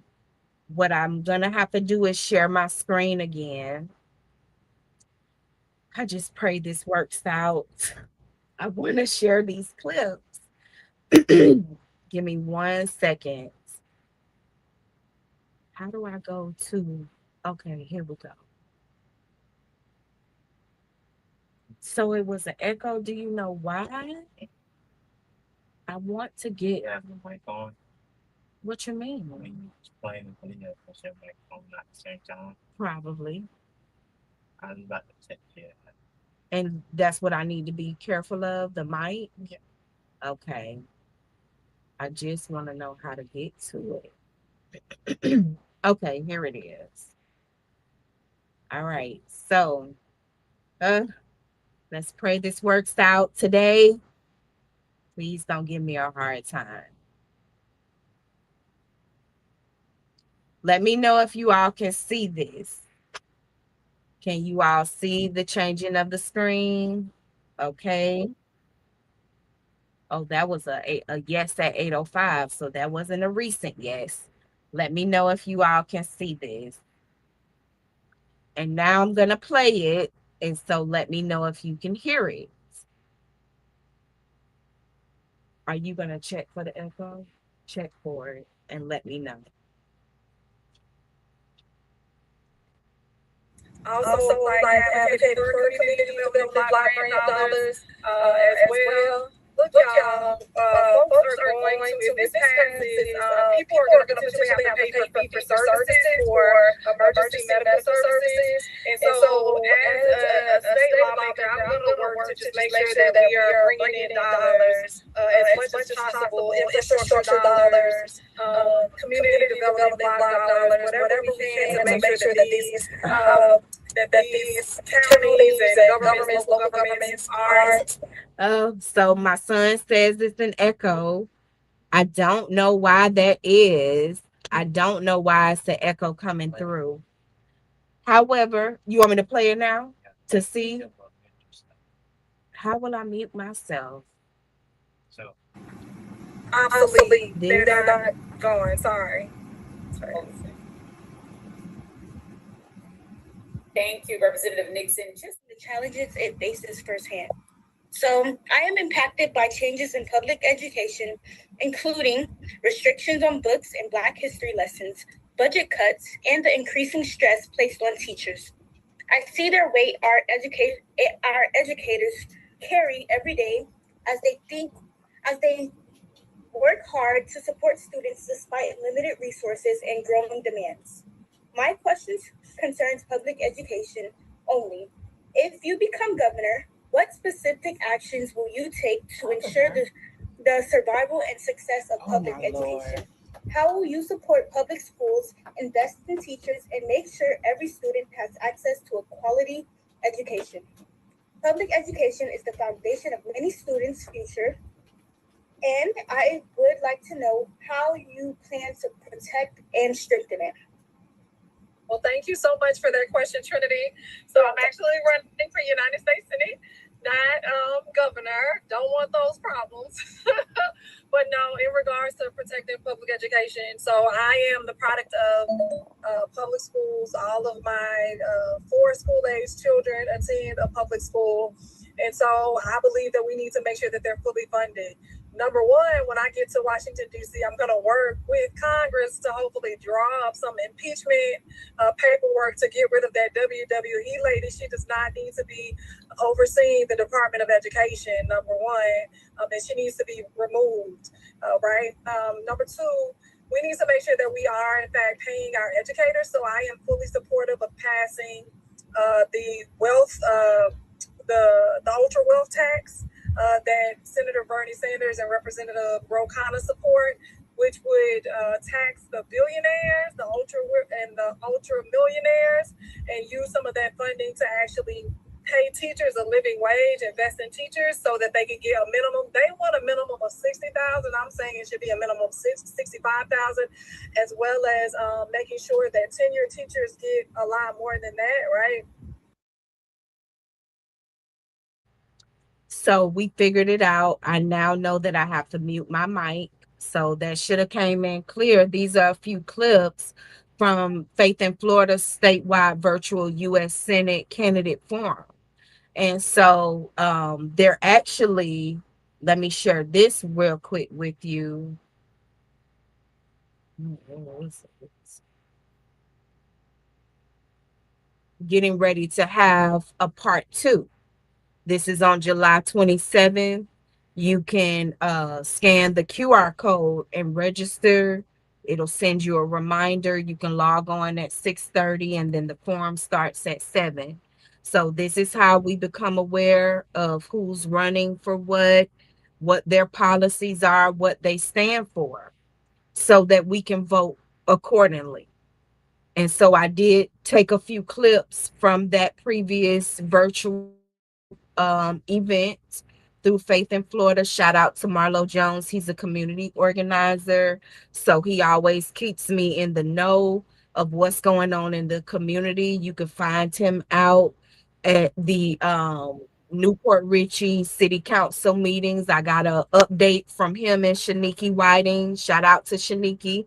what I'm going to have to do is share my screen again. I just pray this works out. I want to share these clips. Give me 1 second. How do I go to? Okay, here we go. So it was an echo. Do you know why? I want to get.
Yeah, the mic on.
What you mean?
It's playing the video because your mic on at the same time.
Probably.
I'm about to check it.
And that's what I need to be careful of, the mic?
Yeah.
Okay. I just want to know how to get to it. Okay, here it is. All right. So, let's pray this works out today. Please don't give me a hard time. Let me know if you all can see this. Can you all see the changing of the screen? Okay. Oh, that was a yes at 8:05, so that wasn't a recent yes. Let me know if you all can see this. And now I'm going to play it, and so let me know if you can hear it. Are you going to check for the echo? Check for it and let me know.
Also, like advocating for community development block grant dollars as well. Look, y'all, folks are going to, if this passes, people are going to potentially have to pay for services, for emergency medical services. And so, as a state lawmaker, I'm going to work to just make sure that we are bringing in dollars as much as possible, infrastructure dollars, community development block dollars, whatever we can to make sure that these counties and governments, local governments aren't.
So my son says it's an echo. I don't know why that is. I don't know why it's an echo coming through. However, you want me to play it now to see? How will I mute myself?
So,
Obsolete. They're not going. Sorry.
Thank you, Representative Nixon. Just the challenges it faces firsthand. So I am impacted by changes in public education, including restrictions on books and Black history lessons, budget cuts, and the increasing stress placed on teachers. I see their weight our educators carry every day as they work hard to support students despite limited resources and growing demands. My question concerns public education only. If you become governor, what specific actions will you take to ensure the survival and success of public education? How will you support public schools, invest in teachers, and make sure every student has access to a quality education? Public education is the foundation of many students' future, and I would like to know how you plan to protect and strengthen it.
Well, thank you so much for that question, Trinity. So I'm actually running for United States Senate, not governor. Don't want those problems. But no, in regards to protecting public education, so I am the product of public schools. All of my 4 school-age children attend a public school. And so I believe that we need to make sure that they're fully funded. Number one, when I get to Washington, D.C., I'm going to work with Congress to hopefully draw up some impeachment paperwork to get rid of that WWE lady. She does not need to be overseeing the Department of Education, number one, and she needs to be removed, right? Number two, we need to make sure that we are, in fact, paying our educators. So I am fully supportive of passing the wealth, the ultra wealth tax. That Senator Bernie Sanders and Representative Ro Khanna support, which would tax the billionaires, the ultra millionaires, and use some of that funding to actually pay teachers a living wage, invest in teachers so that they can get a minimum. They want a minimum of $60,000. I'm saying it should be a minimum of $65,000, as well as making sure that tenured teachers get a lot more than that, right?
So we figured it out. I now know that I have to mute my mic. So that should have came in clear. These are a few clips from Faith in Florida's statewide virtual U.S. Senate candidate forum. And so they're actually, let me share this real quick with you. Getting ready to have a part two. This is on July 27th. You can scan the QR code and register. It'll send you a reminder. You can log on at 6:30 and then the forum starts at 7. So this is how we become aware of who's running for what their policies are, what they stand for, so that we can vote accordingly. And so I did take a few clips from that previous virtual event through Faith in Florida. Shout out to Marlo Jones. He's a community organizer. So he always keeps me in the know of what's going on in the community. You can find him out at the Newport Richie City Council meetings. I got an update from him and Shaniki Whiting. Shout out to Shaniki.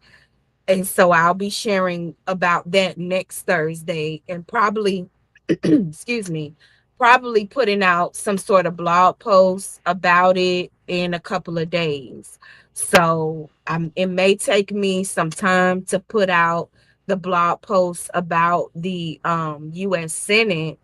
And so I'll be sharing about that next Thursday and probably, excuse me, probably putting out some sort of blog post about it in a couple of days. So it may take me some time to put out the blog post about the U.S. Senate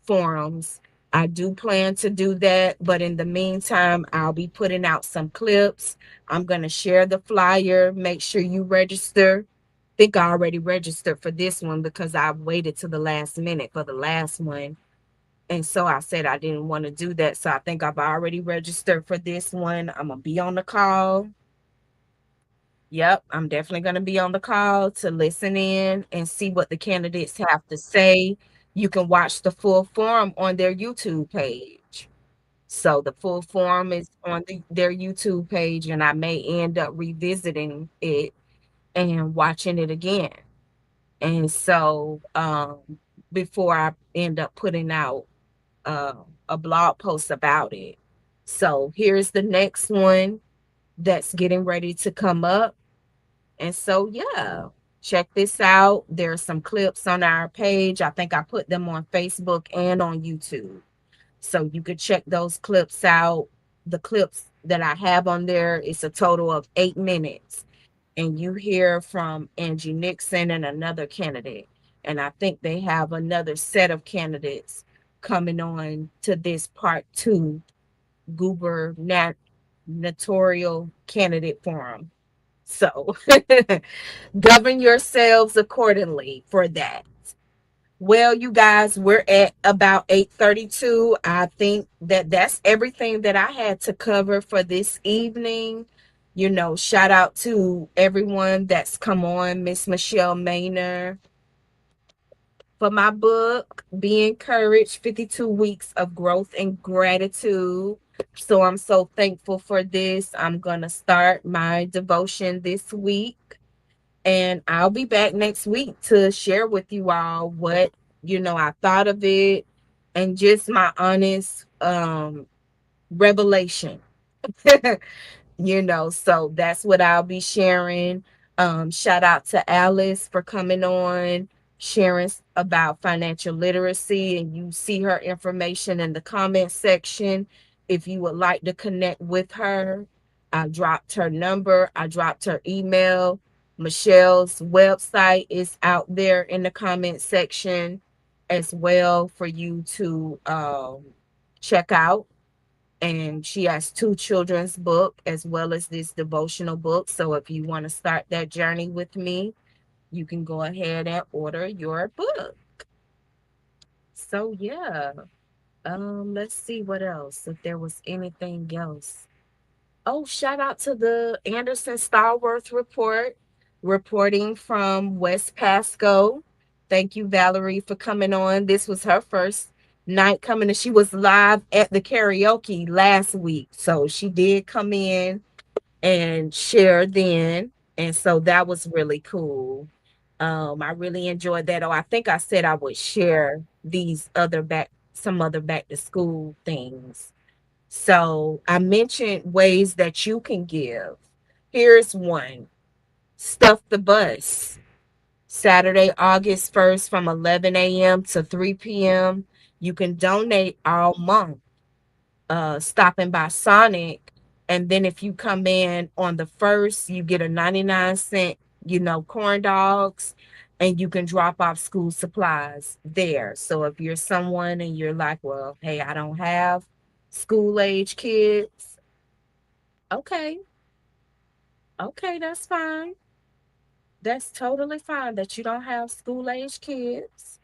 forums. I do plan to do that, but in the meantime, I'll be putting out some clips. I'm going to share the flyer. Make sure you register. I think I already registered for this one because I waited to the last minute for the last one. And so I said I didn't want to do that. So I think I've already registered for this one. I'm going to be on the call. Yep, I'm definitely going to be on the call to listen in and see what the candidates have to say. You can watch the full forum on their YouTube page. So the full forum is on their YouTube page, and I may end up revisiting it and watching it again. And so before I end up putting out uh, a blog post about it. So here's the next one that's getting ready to come up. And so, yeah, check this out. There's some clips on our page. I think I put them on Facebook and on YouTube. So you could check those clips out. The clips that I have on there is a total of 8 minutes. And you hear from Angie Nixon and another candidate. And I think they have another set of candidates coming on to this part two gubernatorial candidate forum. So govern yourselves accordingly for that. Well, you guys, we're at about 8:32. I think that that's everything that I had to cover for this evening. You know, shout out to everyone that's come on, Miss Machelle Manor, for my book, Be Encouraged, 52 Weeks of Growth and Gratitude. So I'm so thankful for this. I'm going to start my devotion this week. And I'll be back next week to share with you all what, I thought of it and just my honest revelation. So that's what I'll be sharing. Shout out to Alice for coming on, sharing about financial literacy, and you see her information in the comment section. If you would like to connect with her, I dropped her number, I dropped her email. Michelle's website is out there in the comment section as well for you to check out. And she has two children's book as well as this devotional book. So if you want to start that journey with me, you can go ahead and order your book. So yeah. Let's see what else. If there was anything else. Oh, shout out to the Anderson Starworth report, reporting from West Pasco. Thank you, Valerie, for coming on. This was her first night coming, and she was live at the karaoke last week. So she did come in and share then. And so that was really cool. I really enjoyed that. Oh, I think I said I would share some other back to school things. So I mentioned ways that you can give. Here's one. Stuff the bus. Saturday, August 1st from 11 a.m. to 3 p.m. You can donate all month, stopping by Sonic. And then if you come in on the first, you get a 99 cent, corn dogs, and you can drop off school supplies there. So if you're someone and you're like, well, hey, I don't have school age kids, okay, okay, that's fine. That's totally fine that you don't have school age kids.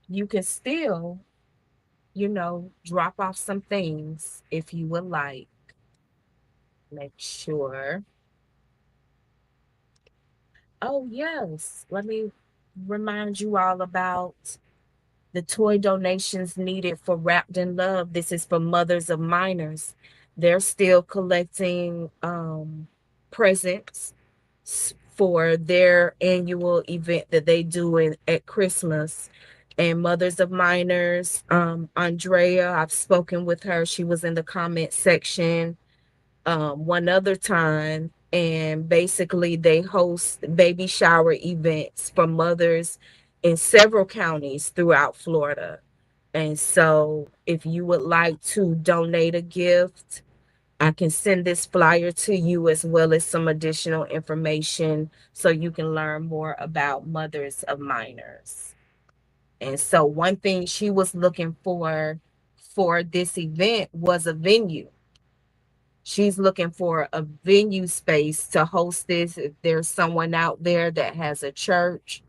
You can still, drop off some things if you would like. Make sure. Oh, yes. Let me remind you all about the toy donations needed for Wrapped in Love. This is for mothers of minors. They're still collecting presents for their annual event that they do at Christmas. And Mothers of Minors, Andrea, I've spoken with her. She was in the comment section one other time, and basically they host baby shower events for mothers in several counties throughout Florida. And so if you would like to donate a gift, I can send this flyer to you as well as some additional information so you can learn more about Mothers of Minors. And so one thing she was looking for this event was a venue. She's looking for a venue space to host this. If there's someone out there that has a church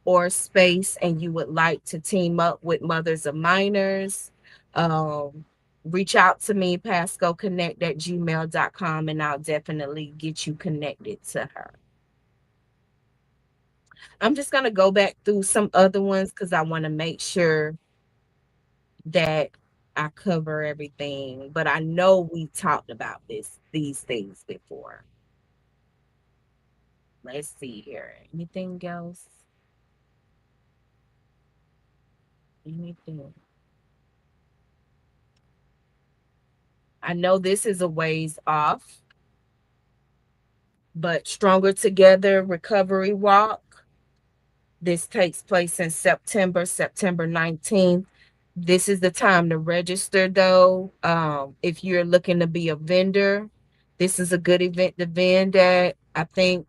or space and you would like to team up with Mothers of Minors, um, reach out to me, PascoConnect@gmail.com, and I'll definitely get you connected to her. I'm just going to go back through some other ones because I want to make sure that I cover everything. But I know we talked about these things before. Let's see here. Anything else? Anything? I know this is a ways off, but Stronger Together Recovery Walk. This takes place in September 19th. This is the time to register, though. If you're looking to be a vendor, this is a good event to vend at. I think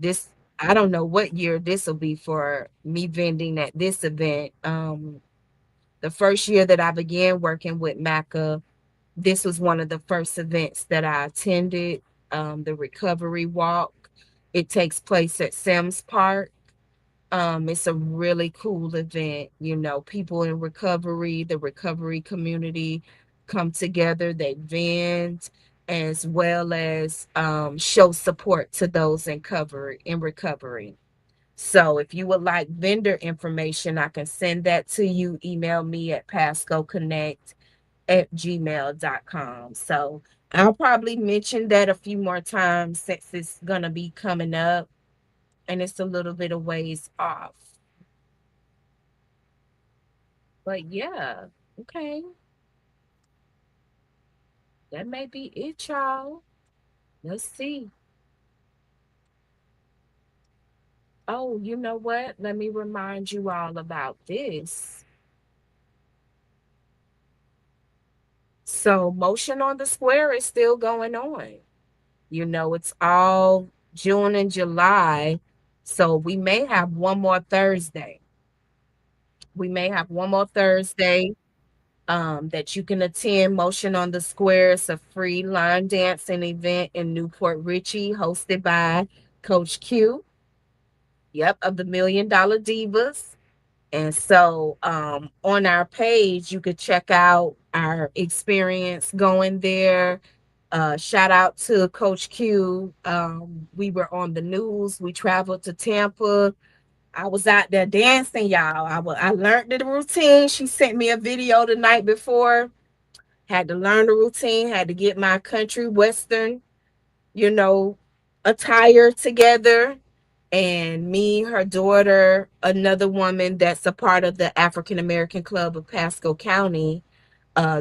this, I don't know what year this will be for me vending at this event. The first year that I began working with MACA, this was one of the first events that I attended, the Recovery Walk. It takes place at Sims Park. It's a really cool event. People in recovery, the recovery community come together, they vent as well as show support to those in recovery. So if you would like vendor information, I can send that to you. Email me at PascoConnect@gmail.com. So I'll probably mention that a few more times since it's gonna be coming up and it's a little bit of ways off. But yeah, okay. That may be it, y'all. Let's see. Oh, you know what? Let me remind you all about this. So, Motion on the Square is still going on. It's all June and July. So, we may have one more Thursday. We may have one more Thursday that you can attend. Motion on the Square. It's a free line dancing event in Newport Richey hosted by Coach Q. Yep, of the Million Dollar Divas. And so on our page, you could check out our experience going there. Shout out to Coach Q. We were on the news. We traveled to Tampa. I was out there dancing, y'all. I learned the routine. She sent me a video the night before. Had to learn the routine. Had to get my country western, you know, attire together. And me, her daughter, another woman that's a part of the African American Club of Pasco County,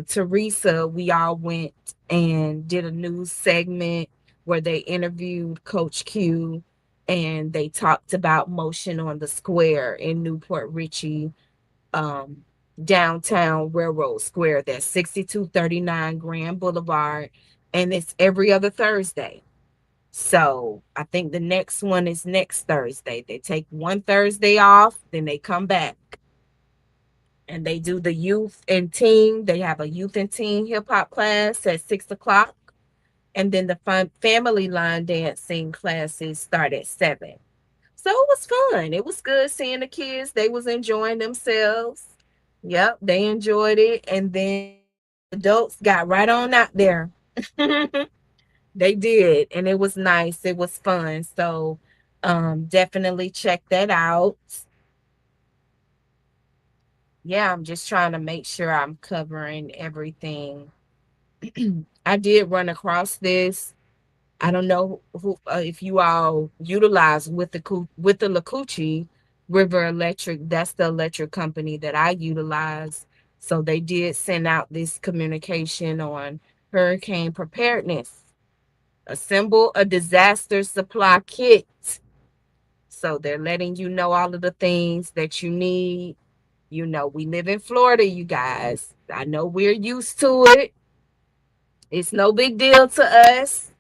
Teresa, we all went and did a news segment where they interviewed Coach Q and they talked about Motion on the Square in Newport Richey. Um, downtown Railroad Square. That's 6239 Grand Boulevard. And it's every other Thursday. So I think the next one is next Thursday. They take one Thursday off, then they come back and they do the youth and teen. They have a youth and teen hip hop class at 6 o'clock. And then the family line dancing classes start at 7. So it was fun. It was good seeing the kids. They was enjoying themselves. Yep, they enjoyed it. And then adults got right on out there. They did, and it was nice. It was fun. So definitely check that out. Yeah, I'm just trying to make sure I'm covering everything. I did run across this. I don't know who if you all utilize with the Lacucci River Electric. That's the electric company that I utilize. So they did send out this communication on hurricane preparedness. Assemble a disaster supply kit. So they're letting you know all of the things that you need. You know, we live in Florida, you guys. I know we're used to it. It's no big deal to us.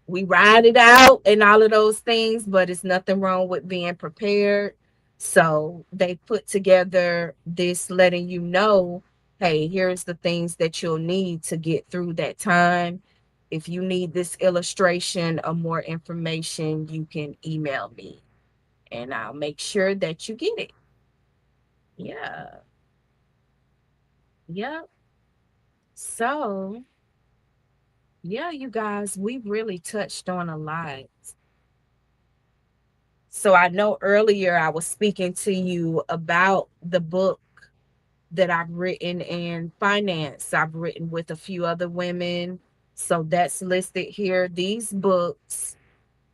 We ride it out and all of those things, but it's nothing wrong with being prepared. So they put together this letting you know, hey, here's the things that you'll need to get through that time. If you need this illustration or more information, you can email me and I'll make sure that you get it. Yeah. Yep. So, yeah, you guys, we really touched on a lot. So I know earlier I was speaking to you about the book that I've written in finance. I've written with a few other women. So that's listed here. These books,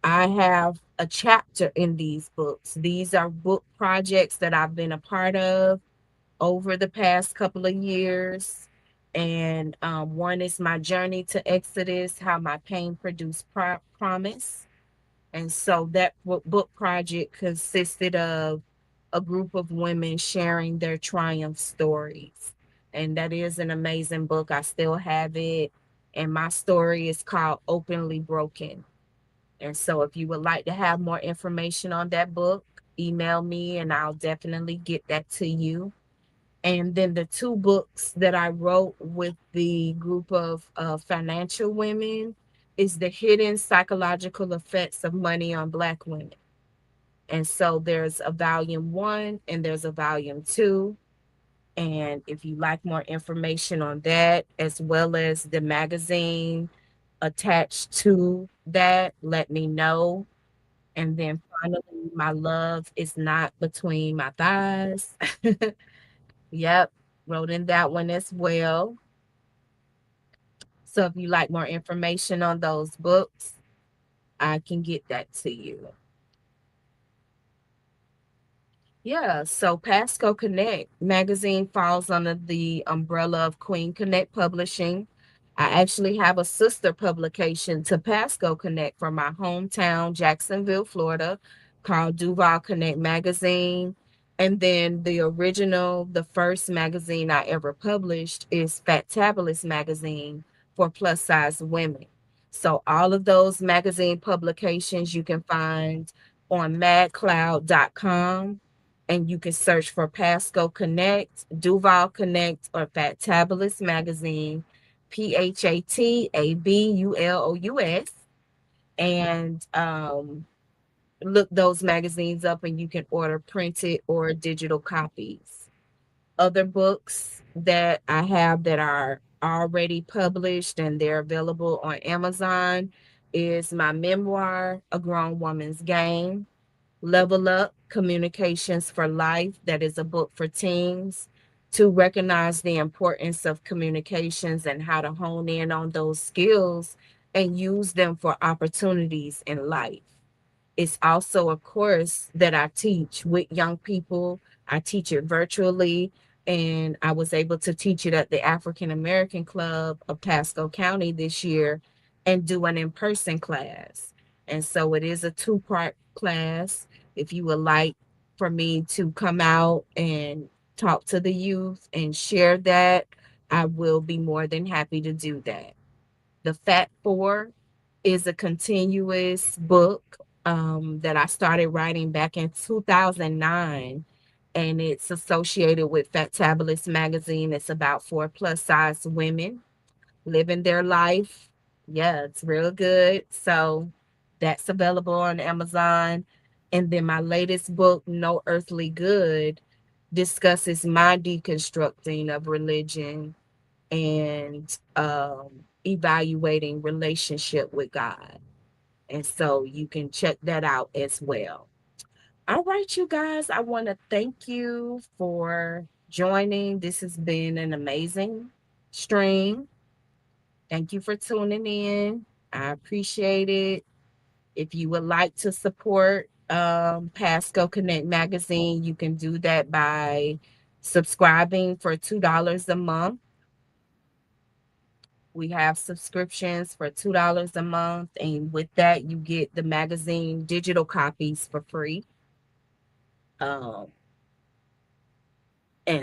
I have a chapter in these books. These are book projects that I've been a part of over the past couple of years. And one is My Journey to Exodus, How My Pain Produced Promise. And so that book project consisted of a group of women sharing their triumph stories. And that is an amazing book. I still have it. And my story is called Openly Broken. And so if you would like to have more information on that book, email me and I'll definitely get that to you. And then the two books that I wrote with the group of financial women is The Hidden Psychological Effects of Money on Black Women. And so there's a volume 1 and there's a volume 2. And if you like more information on that, as well as the magazine attached to that, let me know. And then finally, My Love Is Not Between My Thighs. Yep, wrote in that one as well. So if you like more information on those books, I can get that to you. Yeah, so PascoConnect magazine falls under the umbrella of Queen Connect Publishing. I actually have a sister publication to PascoConnect from my hometown, Jacksonville, Florida, called Duval Connect Magazine. And then the first magazine I ever published is Fatabulous Magazine for plus size women. So all of those magazine publications you can find on madcloud.com, and you can search for Pasco Connect, Duval Connect, or Fatabulous Magazine, Phatabulous, and look those magazines up, and you can order printed or digital copies. Other books that I have that are already published and they're available on Amazon is my memoir, A Grown Woman's Game, Level Up Communications for Life, that is a book for teens to recognize the importance of communications and how to hone in on those skills and use them for opportunities in life. It's also a course that I teach with young people. I teach it virtually, and I was able to teach it at the African American Club of Pasco County this year and do an in person class. And so it is a two-part class. If you would like for me to come out and talk to the youth and share that, I will be more than happy to do that. The Fat Four is a continuous book that I started writing back in 2009, and it's associated with Fatabulous magazine. It's about 4+ size women living their life. Yeah, it's real good. So that's available on Amazon. And then my latest book, No Earthly Good, discusses my deconstructing of religion and evaluating relationship with God. And so you can check that out as well. All right, you guys, I want to thank you for joining. This has been an amazing stream. Thank you for tuning in. I appreciate it. If you would like to support PascoConnect magazine, you can do that by subscribing for $2 a month. We have subscriptions for $2 a month, and with that, you get the magazine digital copies for free. And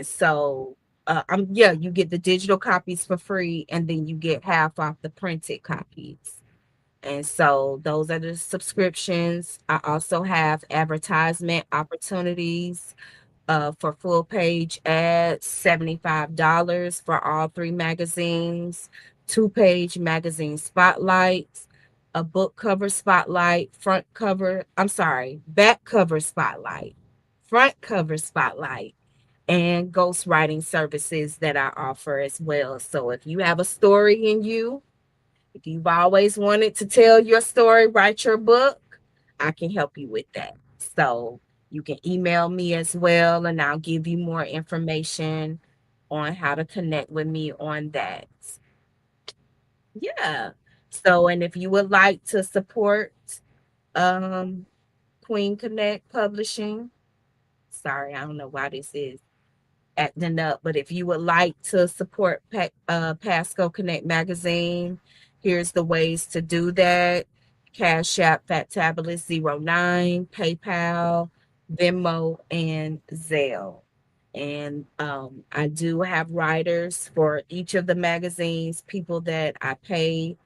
so, you get the digital copies for free, and then you get half off the printed copies. And so those are the subscriptions. I also have advertisement opportunities for full page ads, $75 for all 3 magazines, 2-page magazine spotlights, a book cover spotlight, back cover spotlight, front cover spotlight, and ghostwriting services that I offer as well. So if you have a story in you, if you've always wanted to tell your story, write your book, I can help you with that. So you can email me as well, and I'll give you more information on how to connect with me on that. Yeah. So, and if you would like to support um, Queen Connect Publishing, sorry, I don't know why this is acting up, but if you would like to support PascoConnect magazine, here's the ways to do that. Cash App Fatabulous09, PayPal, Venmo, and Zelle. And I do have writers for each of the magazines, people that I pay,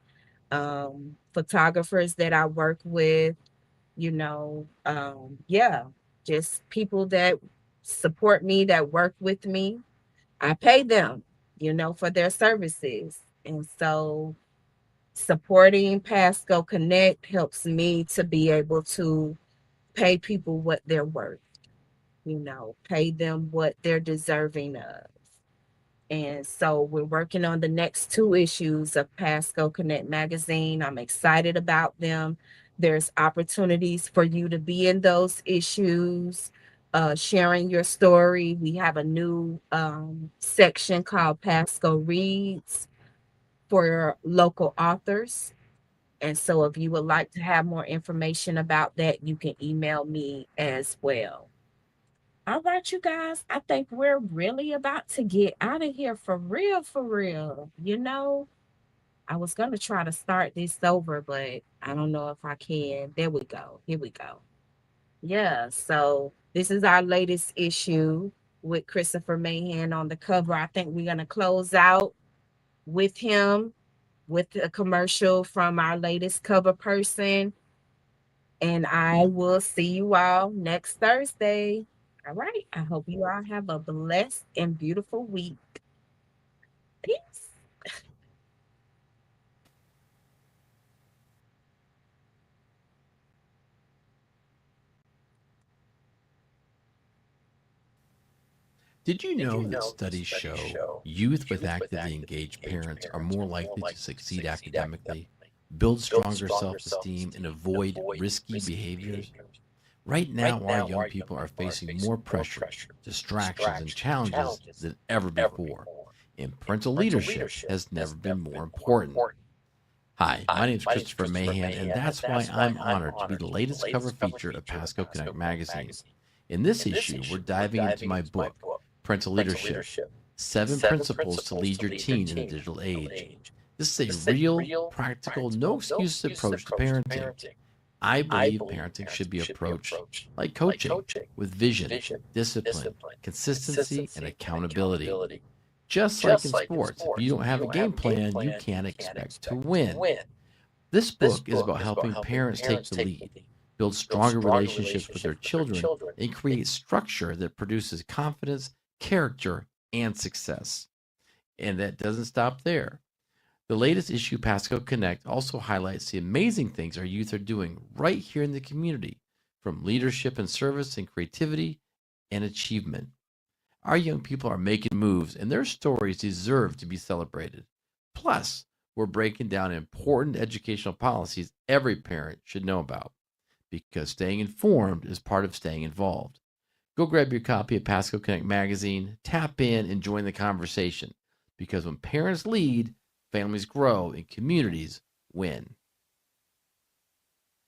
photographers that I work with, just people that support me, that work with me. I pay them, for their services. And so supporting Pasco Connect helps me to be able to pay people what they're worth, pay them what they're deserving of. And so we're working on the next 2 issues of PascoConnect magazine. I'm excited about them. There's opportunities for you to be in those issues, sharing your story. We have a new section called Pasco Reads for local authors. And so if you would like to have more information about that, you can email me as well. All right, you guys, I think we're really about to get out of here for real, for real. I was going to try to start this over, but I don't know if I can. There we go. Here we go. Yeah, so this is our latest issue with Christopher Mahan on the cover. I think we're going to close out with him with a commercial from our latest cover person. And I will see you all next Thursday. All right. I hope you all have a blessed and beautiful week. Peace.
Did you know that studies show youth with actively engaged parents are more likely to succeed academically, build stronger self-esteem, and avoid risky behaviors? Right now, our young people are facing more pressure, distractions, and challenges than ever before, and parental leadership has never been more important. Hi, my name is Christopher Mahan, and that's why I'm honored to be the latest cover feature of PascoConnect magazine. In this issue, we're diving into my book, Parental Leadership, 7 Principles to Lead Your Teen in the Digital Age. This is a real, practical, no-excuses approach to parenting. I believe parenting should be approached like coaching, with vision, discipline, consistency, and accountability. Just like in sports, if you don't have a game plan, you can't expect to win. This book is about helping parents take the lead, build stronger relationships with their children, and create structure that produces confidence, character, and success. And that doesn't stop there. The latest issue, PascoConnect, also highlights the amazing things our youth are doing right here in the community, from leadership and service and creativity and achievement. Our young people are making moves, and their stories deserve to be celebrated. Plus, we're breaking down important educational policies every parent should know about, because staying informed is part of staying involved. Go grab your copy of PascoConnect magazine, tap in, and join the conversation, because when parents lead, families grow and communities win.